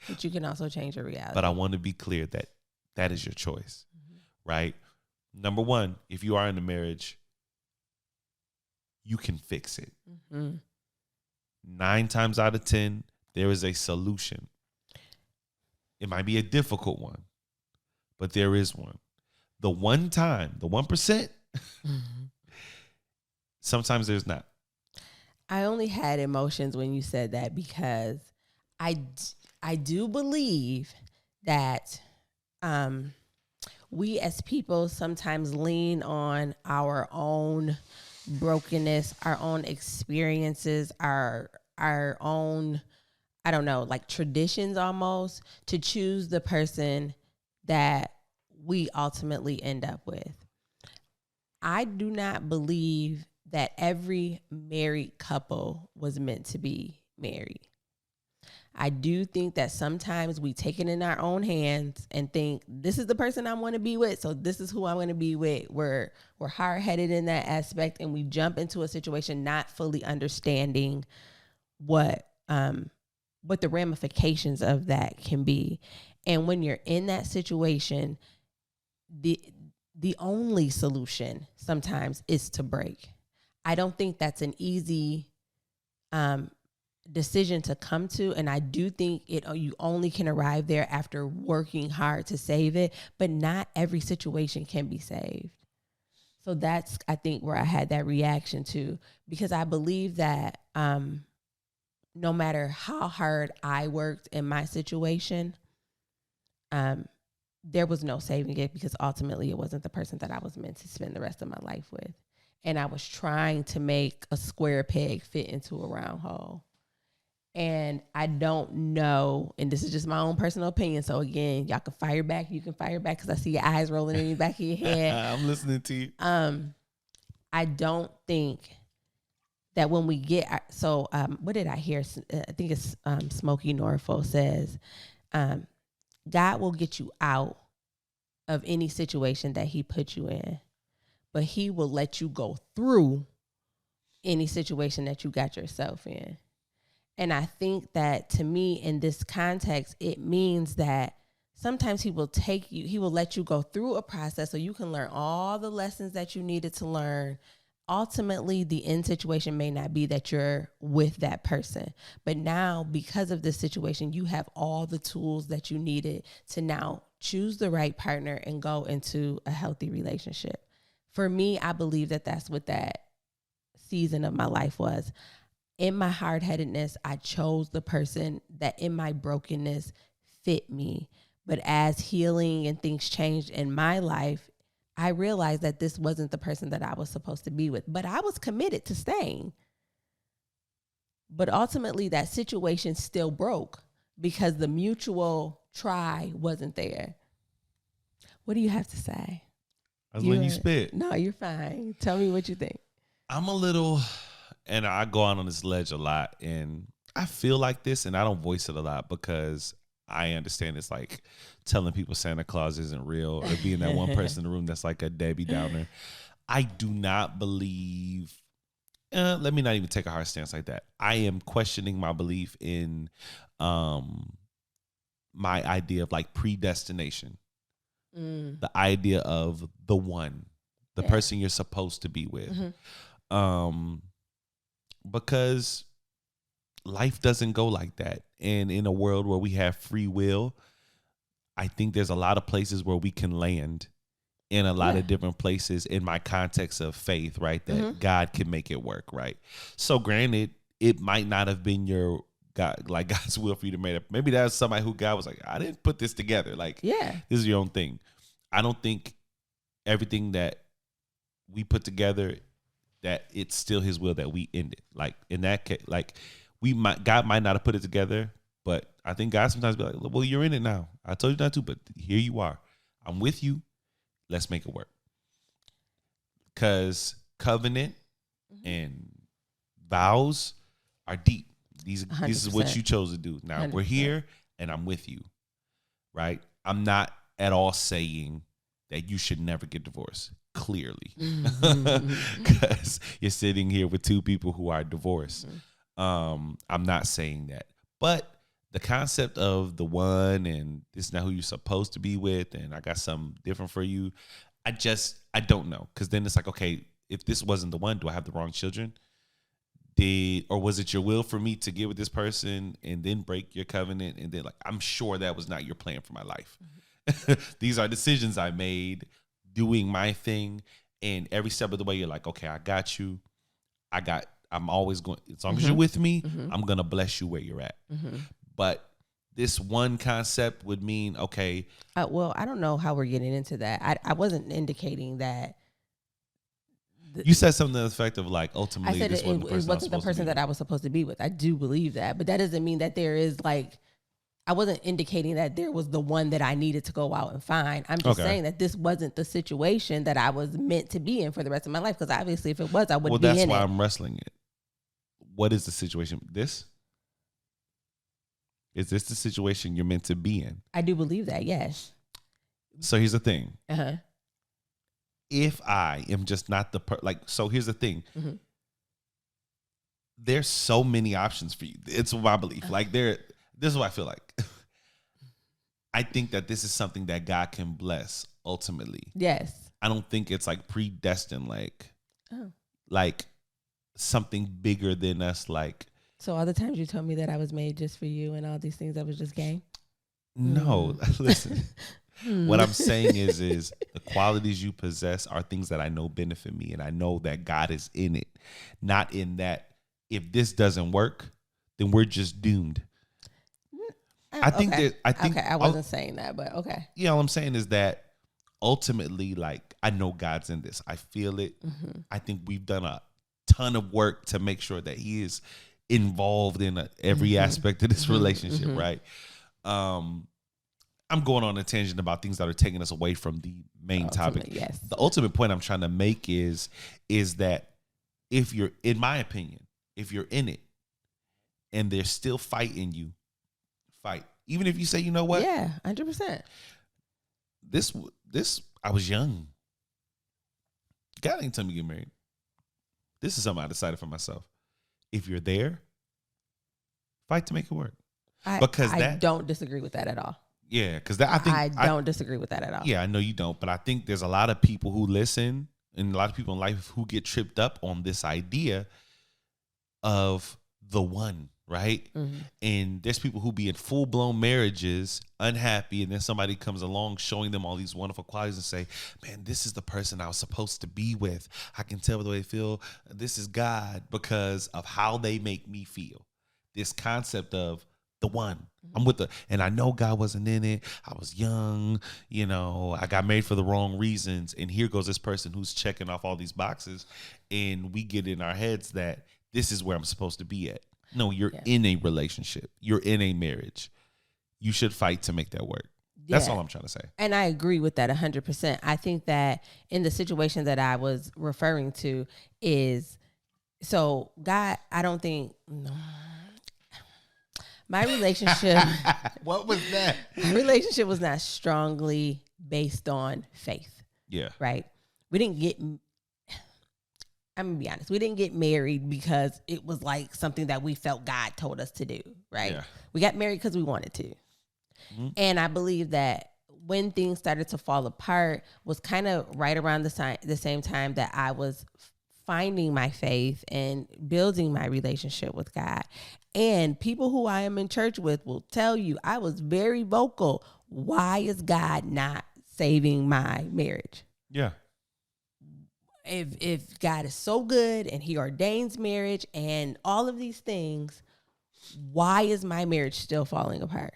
But you can also change your reality. But I want to be clear that that is your choice, right? Number one, if you are in a marriage, you can fix it. Mm-hmm. 9 times out of 10, there is a solution. It might be a difficult one, but there is one. The 1%, mm-hmm. Sometimes there's not. I only had emotions when you said that because I do believe that we as people sometimes lean on our own brokenness, our own experiences, our own, I don't know, like traditions almost, to choose the person that we ultimately end up with. I do not believe that every married couple was meant to be married. I do think that sometimes we take it in our own hands and think, this is the person I want to be with, so this is who I'm going to be with. We're hard-headed in that aspect, and we jump into a situation not fully understanding what the ramifications of that can be. And when you're in that situation, the only solution sometimes is to break. I don't think that's an easy decision to come to, and I do think you only can arrive there after working hard to save it, but not every situation can be saved. So that's, I think, where I had that reaction to, because I believe that no matter how hard I worked in my situation, there was no saving it, because ultimately it wasn't the person that I was meant to spend the rest of my life with. And I was trying to make a square peg fit into a round hole. And I don't know, and this is just my own personal opinion, so again, y'all can fire back, you can fire back, because I see your eyes rolling in the back of your head. I'm listening to you. I don't think that when we get, what did I hear? I think it's Smokey Norfolk says, God will get you out of any situation that he put you in, but he will let you go through any situation that you got yourself in. And I think that, to me, in this context, it means that sometimes he will let you go through a process so you can learn all the lessons that you needed to learn. Ultimately, the end situation may not be that you're with that person, but now, because of this situation, you have all the tools that you needed to now choose the right partner and go into a healthy relationship. For me, I believe that that's what that season of my life was. In my hard-headedness, I chose the person that in my brokenness fit me. But as healing and things changed in my life, I realized that this wasn't the person that I was supposed to be with. But I was committed to staying. But ultimately, that situation still broke because the mutual try wasn't there. What do you have to say? I was letting you spit. No, you're fine. Tell me what you think. I'm a little... And I go out on this ledge a lot, and I feel like this, and I don't voice it a lot because I understand it's like telling people Santa Claus isn't real, or being that one person in the room that's like a Debbie Downer. I do not believe, let me not even take a hard stance like that. I am questioning my belief in my idea of like predestination. The idea of the one, the person you're supposed to be with. Mm-hmm. Because life doesn't go like that. And in a world where we have free will, I think there's a lot of places where we can land in a lot of different places in my context of faith, right? That God can make it work, right? So granted, it might not have been your God, like God's will for you to make it. Maybe that's somebody who God was like, I didn't put this together. Like, this is your own thing. I don't think everything that we put together, that it's still his will that we end it. Like in that case, like God might not have put it together, but I think God sometimes be like, well, you're in it now. I told you not to, but here you are. I'm with you. Let's make it work. Because covenant and vows are deep. This is what you chose to do. Now 100%. We're here and I'm with you, right? I'm not at all saying that you should never get divorced, clearly. Because you're sitting here with two people who are divorced. I'm not saying that. But the concept of the one and this is not who you're supposed to be with and I got something different for you, I don't know. Because then it's like, okay, if this wasn't the one, do I have the wrong children? Or was it your will for me to get with this person and then break your covenant? And then like, I'm sure that was not your plan for my life. These are decisions I made doing my thing. And every step of the way, you're like, okay, I got you. I'm always going, as long as you're with me, I'm going to bless you where you're at. But this one concept would mean, okay. Well, I don't know how we're getting into that. I wasn't indicating that. You said something to the effect of like, ultimately, I said it wasn't the person that I was supposed to be with. I do believe that. But that doesn't mean that there is like, I wasn't indicating that there was the one that I needed to go out and find. I'm just saying that this wasn't the situation that I was meant to be in for the rest of my life. Because obviously if it was, I wouldn't be in it. Well, that's why I'm wrestling it. What is the situation? Is this the situation you're meant to be in? I do believe that, yes. So here's the thing. If I am just not so here's the thing. There's so many options for you. It's my belief. Like this is what I feel like. I think that this is something that God can bless ultimately. Yes. I don't think it's like predestined, like something bigger than us. Like, so all the times you told me that I was made just for you and all these things, that was just game? No, listen. What I'm saying is the qualities you possess are things that I know benefit me, and I know that God is in it. Not in that if this doesn't work, then we're just doomed. I think I wasn't saying that, but okay. Yeah, all I'm saying is that ultimately, like, I know God's in this. I feel it. I think we've done a ton of work to make sure that He is involved in every aspect of this relationship, right? I'm going on a tangent about things that are taking us away from the main topic. Yes. The ultimate point I'm trying to make is that if you're, in my opinion, if you're in it and they're still fighting you, fight. Even if you say, you know what? Yeah, 100%. This, I was young. God ain't tell me to get married. This is something I decided for myself. If you're there, fight to make it work. I don't disagree with that at all. Yeah, because I don't disagree with that at all. Yeah, I know you don't, but I think there's a lot of people who listen and a lot of people in life who get tripped up on this idea of the one, right? And there's people who be in full-blown marriages, unhappy, and then somebody comes along showing them all these wonderful qualities and say, man, this is the person I was supposed to be with. I can tell by the way they feel. This is God because of how they make me feel. This concept of the one. I'm with and I know God wasn't in it. I was young, I got married for the wrong reasons. And here goes this person who's checking off all these boxes. And we get in our heads that this is where I'm supposed to be at. No, you're in a relationship. You're in a marriage. You should fight to make that work. That's all I'm trying to say. And I agree with that 100%. I think that in the situation that I was referring to is, so God, I don't think, my relationship. What was that? My relationship was not strongly based on faith. Yeah. Right? We didn't get, I'm going to be honest, we didn't get married because it was like something that we felt God told us to do. Right? Yeah. We got married because we wanted to. And I believe that when things started to fall apart was kind of right around the same time that I was finding my faith and building my relationship with God. And people who I am in church with will tell you I was very vocal. Why is God not saving my marriage? Yeah. If God is so good and he ordains marriage and all of these things, why is my marriage still falling apart?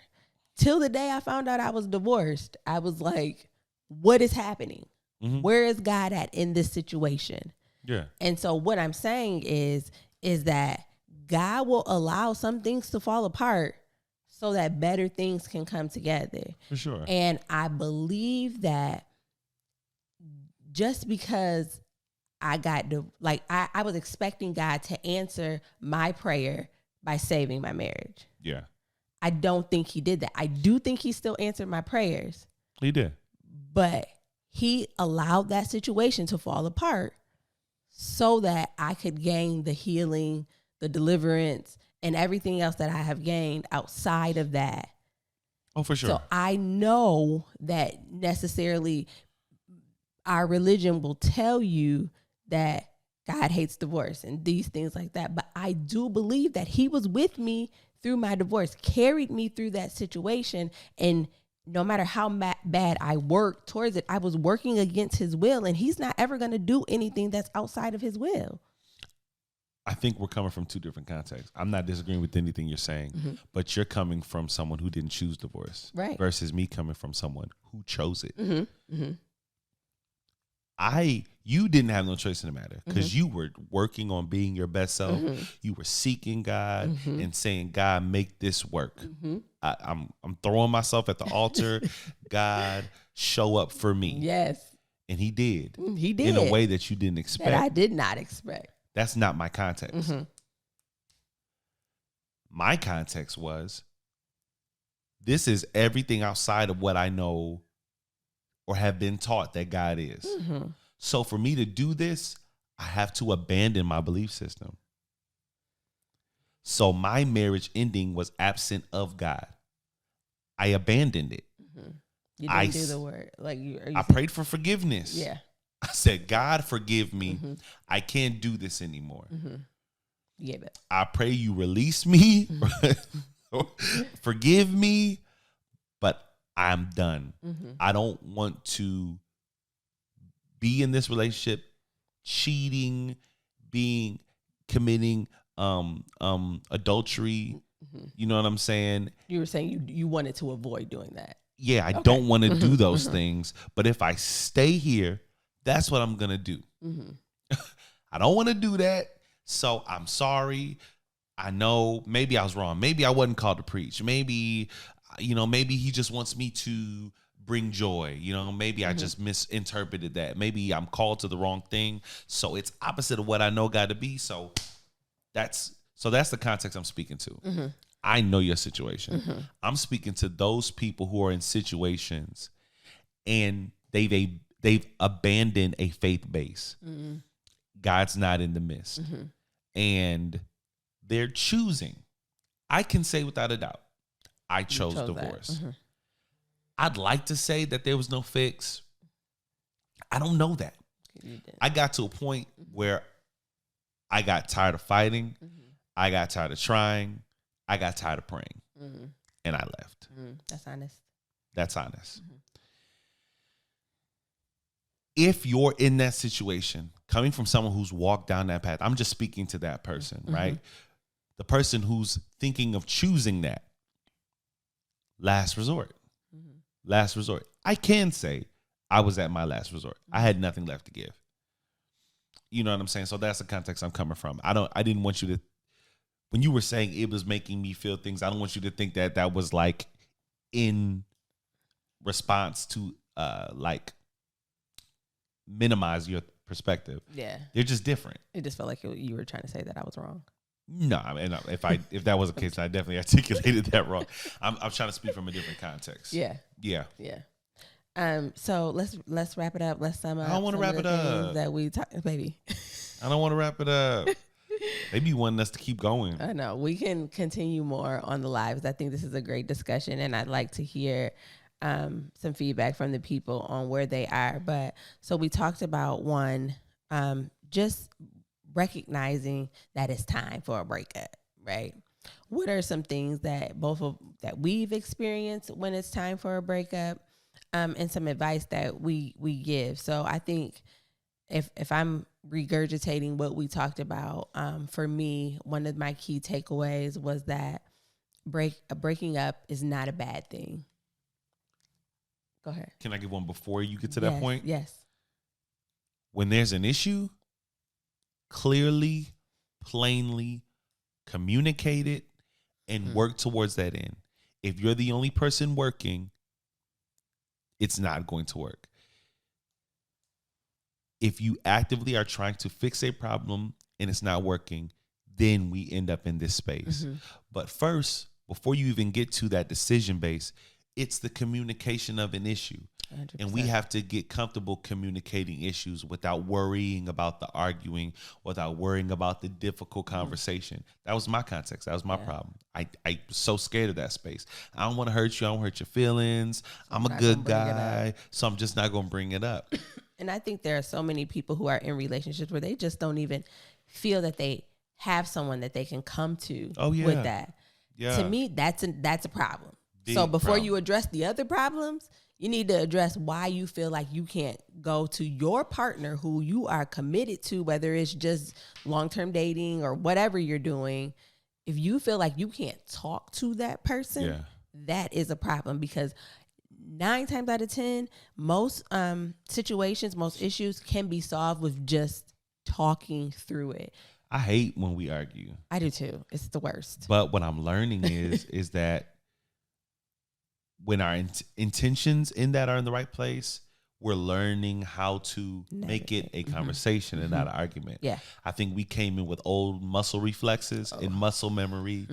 Till the day I found out I was divorced, I was like, what is happening? Mm-hmm. Where is God at in this situation? Yeah. And so what I'm saying is that God will allow some things to fall apart so that better things can come together. For sure. And I believe that just because I was expecting God to answer my prayer by saving my marriage. Yeah. I don't think he did that. I do think he still answered my prayers. He did. But he allowed that situation to fall apart so that I could gain the healing, the deliverance, and everything else that I have gained outside of that. Oh, for sure. So I know that necessarily our religion will tell you that God hates divorce and these things like that. But I do believe that he was with me through my divorce, carried me through that situation. And no matter how bad I worked towards it, I was working against his will. And he's not ever going to do anything that's outside of his will. I think we're coming from two different contexts. I'm not disagreeing with anything you're saying, mm-hmm. but you're coming from someone who didn't choose divorce, right? Versus me coming from someone who chose it. Mm-hmm. Mm-hmm. You didn't have no choice in the matter because mm-hmm. you were working on being your best self. Mm-hmm. You were seeking God mm-hmm. and saying, God, make this work. Mm-hmm. I'm throwing myself at the altar. God, show up for me. Yes. And he did. He did. In a way that you didn't expect. That I did not expect. That's not my context. Mm-hmm. My context was, this is everything outside of what I know or have been taught that God is. Mm-hmm. So for me to do this, I have to abandon my belief system. So my marriage ending was absent of God. I abandoned it. Mm-hmm. You didn't do the word. I prayed for forgiveness. Yeah. I said, God, forgive me. Mm-hmm. I can't do this anymore. Mm-hmm. You gave it. I pray you release me. Mm-hmm. Forgive me. But I'm done. Mm-hmm. I don't want to be in this relationship cheating, committing adultery. Mm-hmm. You know what I'm saying? You were saying you wanted to avoid doing that. Yeah, I don't want to do those things. But if I stay here, that's what I'm going to do. Mm-hmm. I don't want to do that. So I'm sorry. I know maybe I was wrong. Maybe I wasn't called to preach. Maybe he just wants me to bring joy. Maybe mm-hmm. I just misinterpreted that. Maybe I'm called to the wrong thing. So it's opposite of what I know God to be. So that's the context I'm speaking to. Mm-hmm. I know your situation. Mm-hmm. I'm speaking to those people who are in situations and they've abandoned a faith base. Mm-hmm. God's not in the midst. Mm-hmm. And they're choosing. I can say without a doubt, I chose divorce. Mm-hmm. I'd like to say that there was no fix. I don't know that. I got to a point where I got tired of fighting. Mm-hmm. I got tired of trying. I got tired of praying. Mm-hmm. And I left. Mm-hmm. That's honest. That's honest. Mm-hmm. If you're in that situation, coming from someone who's walked down that path, I'm just speaking to that person, mm-hmm. right? The person who's thinking of choosing that. Last resort. Mm-hmm. Last resort. I can say I was at my last resort. Mm-hmm. I had nothing left to give. You know what I'm saying? So that's the context I'm coming from. I didn't want you to, when you were saying it was making me feel things, I don't want you to think that was like in response to minimize your perspective. Yeah. They're just different. It just felt like you were trying to say that I was wrong. No, I mean, if that was the case, I definitely articulated that wrong. I'm trying to speak from a different context. Yeah. So let's wrap it up. Let's sum up. I don't want to wrap it up. That we talk, baby. I don't want to wrap it up. Maybe you want us to keep going. I know we can continue more on the lives. I think this is a great discussion, and I'd like to hear some feedback from the people on where they are. But so we talked about one, just recognizing that it's time for a breakup, right? What are some things that we've experienced when it's time for a breakup? and some advice that we give. So I think if I'm regurgitating what we talked about, for me, one of my key takeaways was that breaking up is not a bad thing. Go ahead. Can I give one before you get to that point? Yes. When there's an issue, clearly, plainly communicate it and work towards that end. If you're the only person working, it's not going to work. If you actively are trying to fix a problem and it's not working, then we end up in this space. But first, before you even get to that decision base, it's the communication of an issue. 100%. And we have to get comfortable communicating issues without worrying about the arguing, without worrying about the difficult conversation. That was my context. That was my problem. I was so scared of that space. I don't want to hurt you. I don't hurt your feelings. I'm a good guy, so I'm just not going to bring it up. And I think there are so many people who are in relationships where they just don't even feel that they have someone that they can come to with that. Yeah. To me, that's a problem. So before you address the other problems, you need to address why you feel like you can't go to your partner who you are committed to, whether it's just long-term dating or whatever you're doing. If you feel like you can't talk to that person, that is a problem, because 9 times out of 10, most situations, most issues can be solved with just talking through it. I hate when we argue. I do too. It's the worst. But what I'm learning is that when our intentions in that are in the right place, we're learning how to make it a conversation and not an argument. Yeah. I think we came in with old muscle reflexes and muscle memory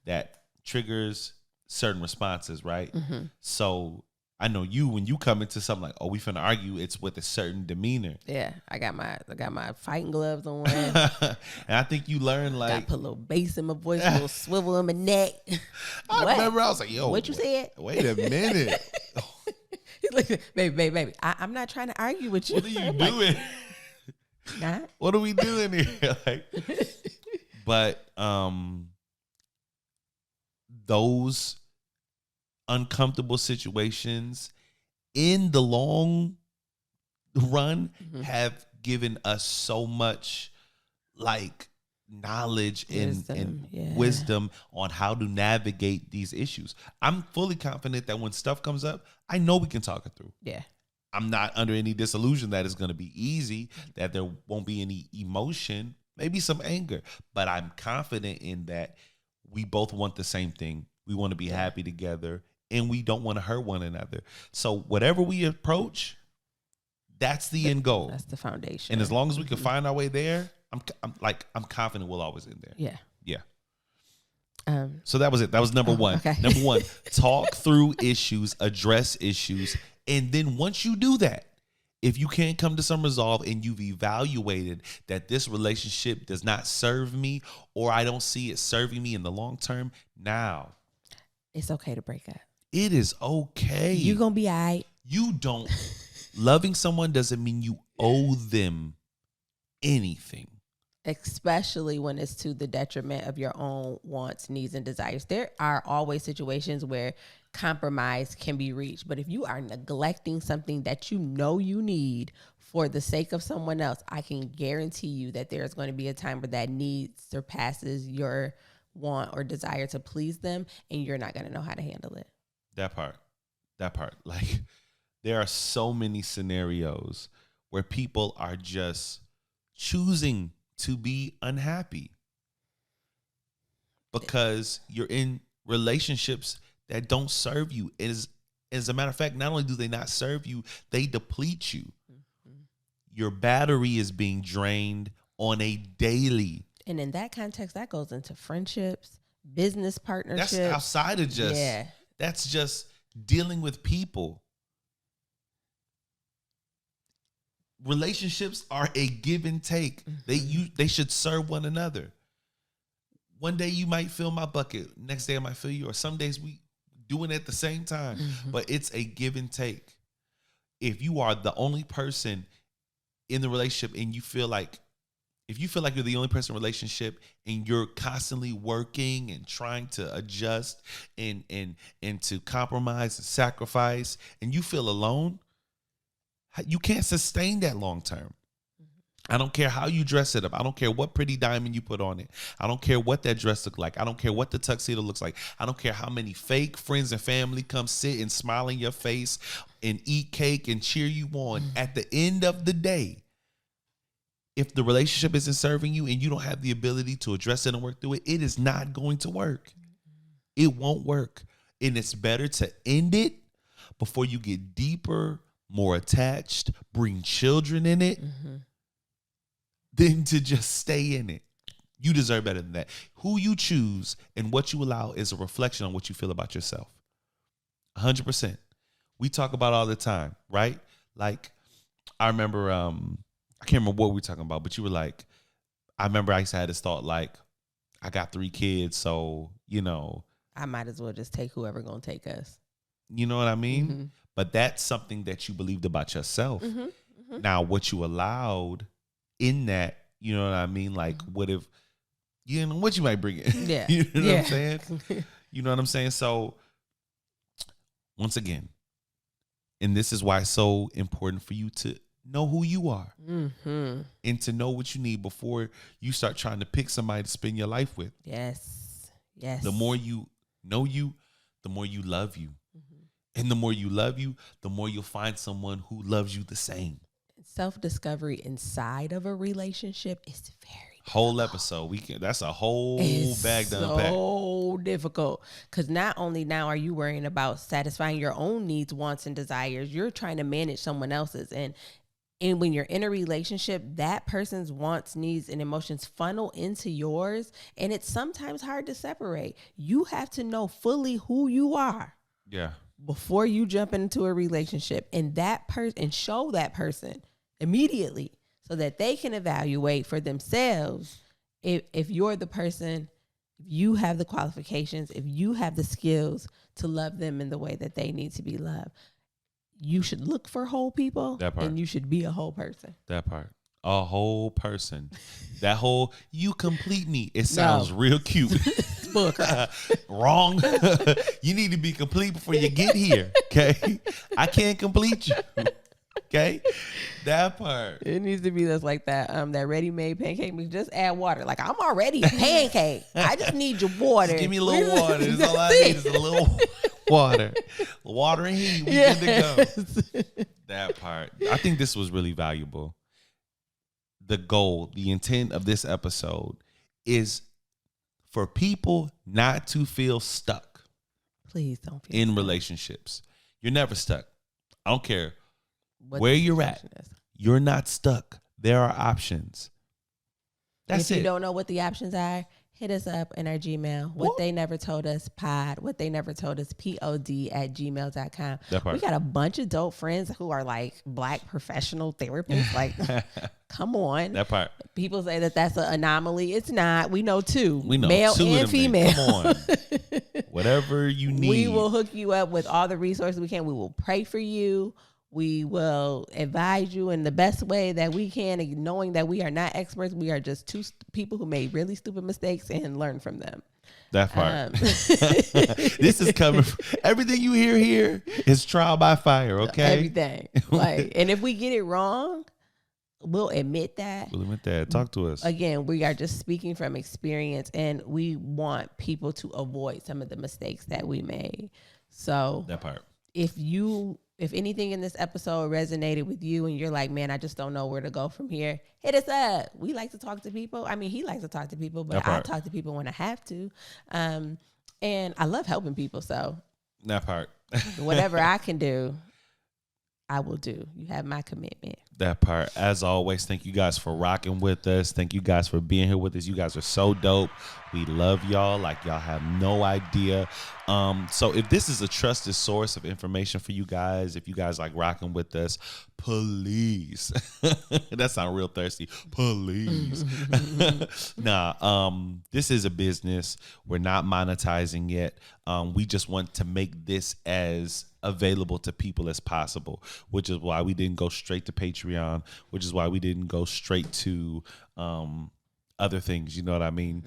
that triggers certain responses, right? So I know when you come into something like, oh, we finna argue, it's with a certain demeanor. Yeah, I got my fighting gloves on. And I think you learn like, got put a little bass in my voice, a little swivel in my neck. I remember I was like, yo, what you said? Wait a minute. He's like, baby, I'm not trying to argue with you. What are you doing? Not? What are we doing here? But those uncomfortable situations in the long run have given us so much knowledge and wisdom on how to navigate these issues. I'm fully confident that when stuff comes up, I know we can talk it through. Yeah. I'm not under any disillusion that it's going to be easy, that there won't be any emotion, maybe some anger, but I'm confident in that we both want the same thing. We want to be happy together, and we don't want to hurt one another. So whatever we approach, that's the end goal. That's the foundation. And as long as we can find our way there, I'm confident we'll always end there. Yeah. Yeah. So that was it. That was number one. Okay. Number one, talk through issues, address issues. And then once you do that, if you can't come to some resolve and you've evaluated that this relationship does not serve me, or I don't see it serving me in the long term, now it's okay to break up. It is okay. You're going to be all right. You don't. Loving someone doesn't mean you owe them anything. Especially when it's to the detriment of your own wants, needs, and desires. There are always situations where compromise can be reached. But if you are neglecting something that you know you need for the sake of someone else, I can guarantee you that there's going to be a time where that need surpasses your want or desire to please them, and you're not going to know how to handle it. That part. There are so many scenarios where people are just choosing to be unhappy because you're in relationships that don't serve you. As a matter of fact, not only do they not serve you, they deplete you. Your battery is being drained on a daily. And in that context, that goes into friendships, business partnerships. That's outside of just, that's just dealing with people. Relationships are a give and take. They should serve one another. One day you might fill my bucket. Next day I might fill yours. Some days we doing it at the same time. But it's a give and take. If you are the only person in the relationship and you feel like if you feel like you're the only person in a relationship and you're constantly working and trying to adjust and to compromise and sacrifice, and you feel alone, you can't sustain that long term. I don't care how you dress it up. I don't care what pretty diamond you put on it. I don't care what that dress looks like. I don't care what the tuxedo looks like. I don't care how many fake friends and family come sit and smile in your face and eat cake and cheer you on. At the end of the day, if the relationship isn't serving you and you don't have the ability to address it and work through it, it is not going to work. It won't work. And it's better to end it before you get deeper, more attached, bring children in it, than to just stay in it. You deserve better than that. Who you choose and what you allow is a reflection on what you feel about yourself. 100%. We talk about it all the time, right? Like, I remember, I can't remember what we were talking about, but you were like, I remember I used to have this thought, like, I got 3 kids, so, you know, I might as well just take whoever gonna take us. You know what I mean? But that's something that you believed about yourself. Now, what you allowed in that, you know what I mean? Like, what if, you know, what you might bring in? Yeah. You know what I'm saying? You know what I'm saying? So, once again, and this is why it's so important for you to know who you are and to know what you need before you start trying to pick somebody to spend your life with. Yes. Yes. The more you know you, the more you love you. And the more you love you, the more you'll find someone who loves you the same. Self-discovery inside of a relationship is very whole episode. That's a whole bag to unpack. So difficult, because not only now are you worrying about satisfying your own needs, wants, and desires, you're trying to manage someone else's. And when you're in a relationship, that person's wants, needs, and emotions funnel into yours, and it's sometimes hard to separate. You have to know fully who you are. Yeah. Before you jump into a relationship, and show that person immediately so that they can evaluate for themselves if you're the person, if you have the qualifications, if you have the skills to love them in the way that they need to be loved. You should look for whole people, that part. And you should be a whole person. That part. A whole person. That whole, you complete me. It sounds real cute. Wrong. You need to be complete before you get here. Okay. I can't complete you. Okay. That part. It needs to be just like that. That ready-made pancake mix. Just add water. Like, I'm already a pancake. I just need your water. Just give me a little water. That's all I need is a little water. Water and heat. We good to go. That part. I think this was really valuable. The goal, the intent of this episode is for people not to feel stuck. Please don't feel in stuck. Relationships. You're never stuck. I don't care where you're at. You're not stuck. There are options. That's if it. you don't know what the options are, hit us up in our Gmail. What they never told us pod. What they never told us pod@gmail.com. We got a bunch of dope friends who are like Black professional therapists. Like, come on. That part. People say that that's an anomaly. It's not. We know two. We know male two and of them female. Come on. Whatever you need. We will hook you up with all the resources we can. We will pray for you. We will advise you in the best way that we can, knowing that we are not experts. We are just two people who made really stupid mistakes and learn from them. That part. This is coming from, everything you hear here is trial by fire, okay? Everything. Like, and if we get it wrong, we'll admit that. We'll admit that. Talk to us. Again, we are just speaking from experience, and we want people to avoid some of the mistakes that we made. So that part. If anything in this episode resonated with you and you're like, man, I just don't know where to go from here, hit us up. We like to talk to people. I mean, he likes to talk to people, but I talk to people when I have to. And I love helping people. So that part. Whatever I can do, I will do. You have my commitment. That part. As always, thank you guys for rocking with us. Thank you guys for being here with us. You guys are so dope. We love y'all like y'all have no idea. So if this is a trusted source of information for you guys, if you guys like rocking with us, please. That sounds real thirsty. Please. This is a business. We're not monetizing yet. We just want to make this as available to people as possible, which is why we didn't go straight to Patreon, which is why we didn't go straight to other things. You know what I mean?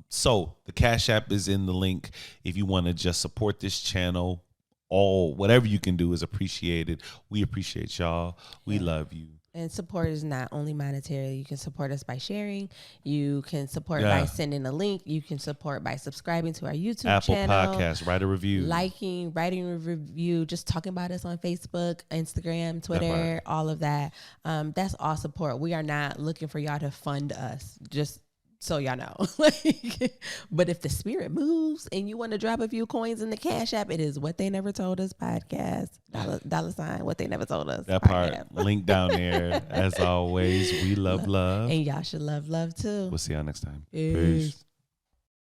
So the Cash App is in the link if you want to just support this channel. Whatever you can do is appreciated. We appreciate y'all. We love you. And support is not only monetary. You can support us by sharing. You can support by sending a link. You can support by subscribing to our YouTube Apple channel. Apple Podcasts. Write a review. Writing a review. Just talking about us on Facebook, Instagram, Twitter, all of that. That's all support. We are not looking for y'all to fund us. Just so y'all know. But if the spirit moves and you want to drop a few coins in the Cash App, it is What They Never Told Us podcast. $ What They Never Told Us. That part, link down there. As always, we love. And y'all should love too. We'll see y'all next time. Peace.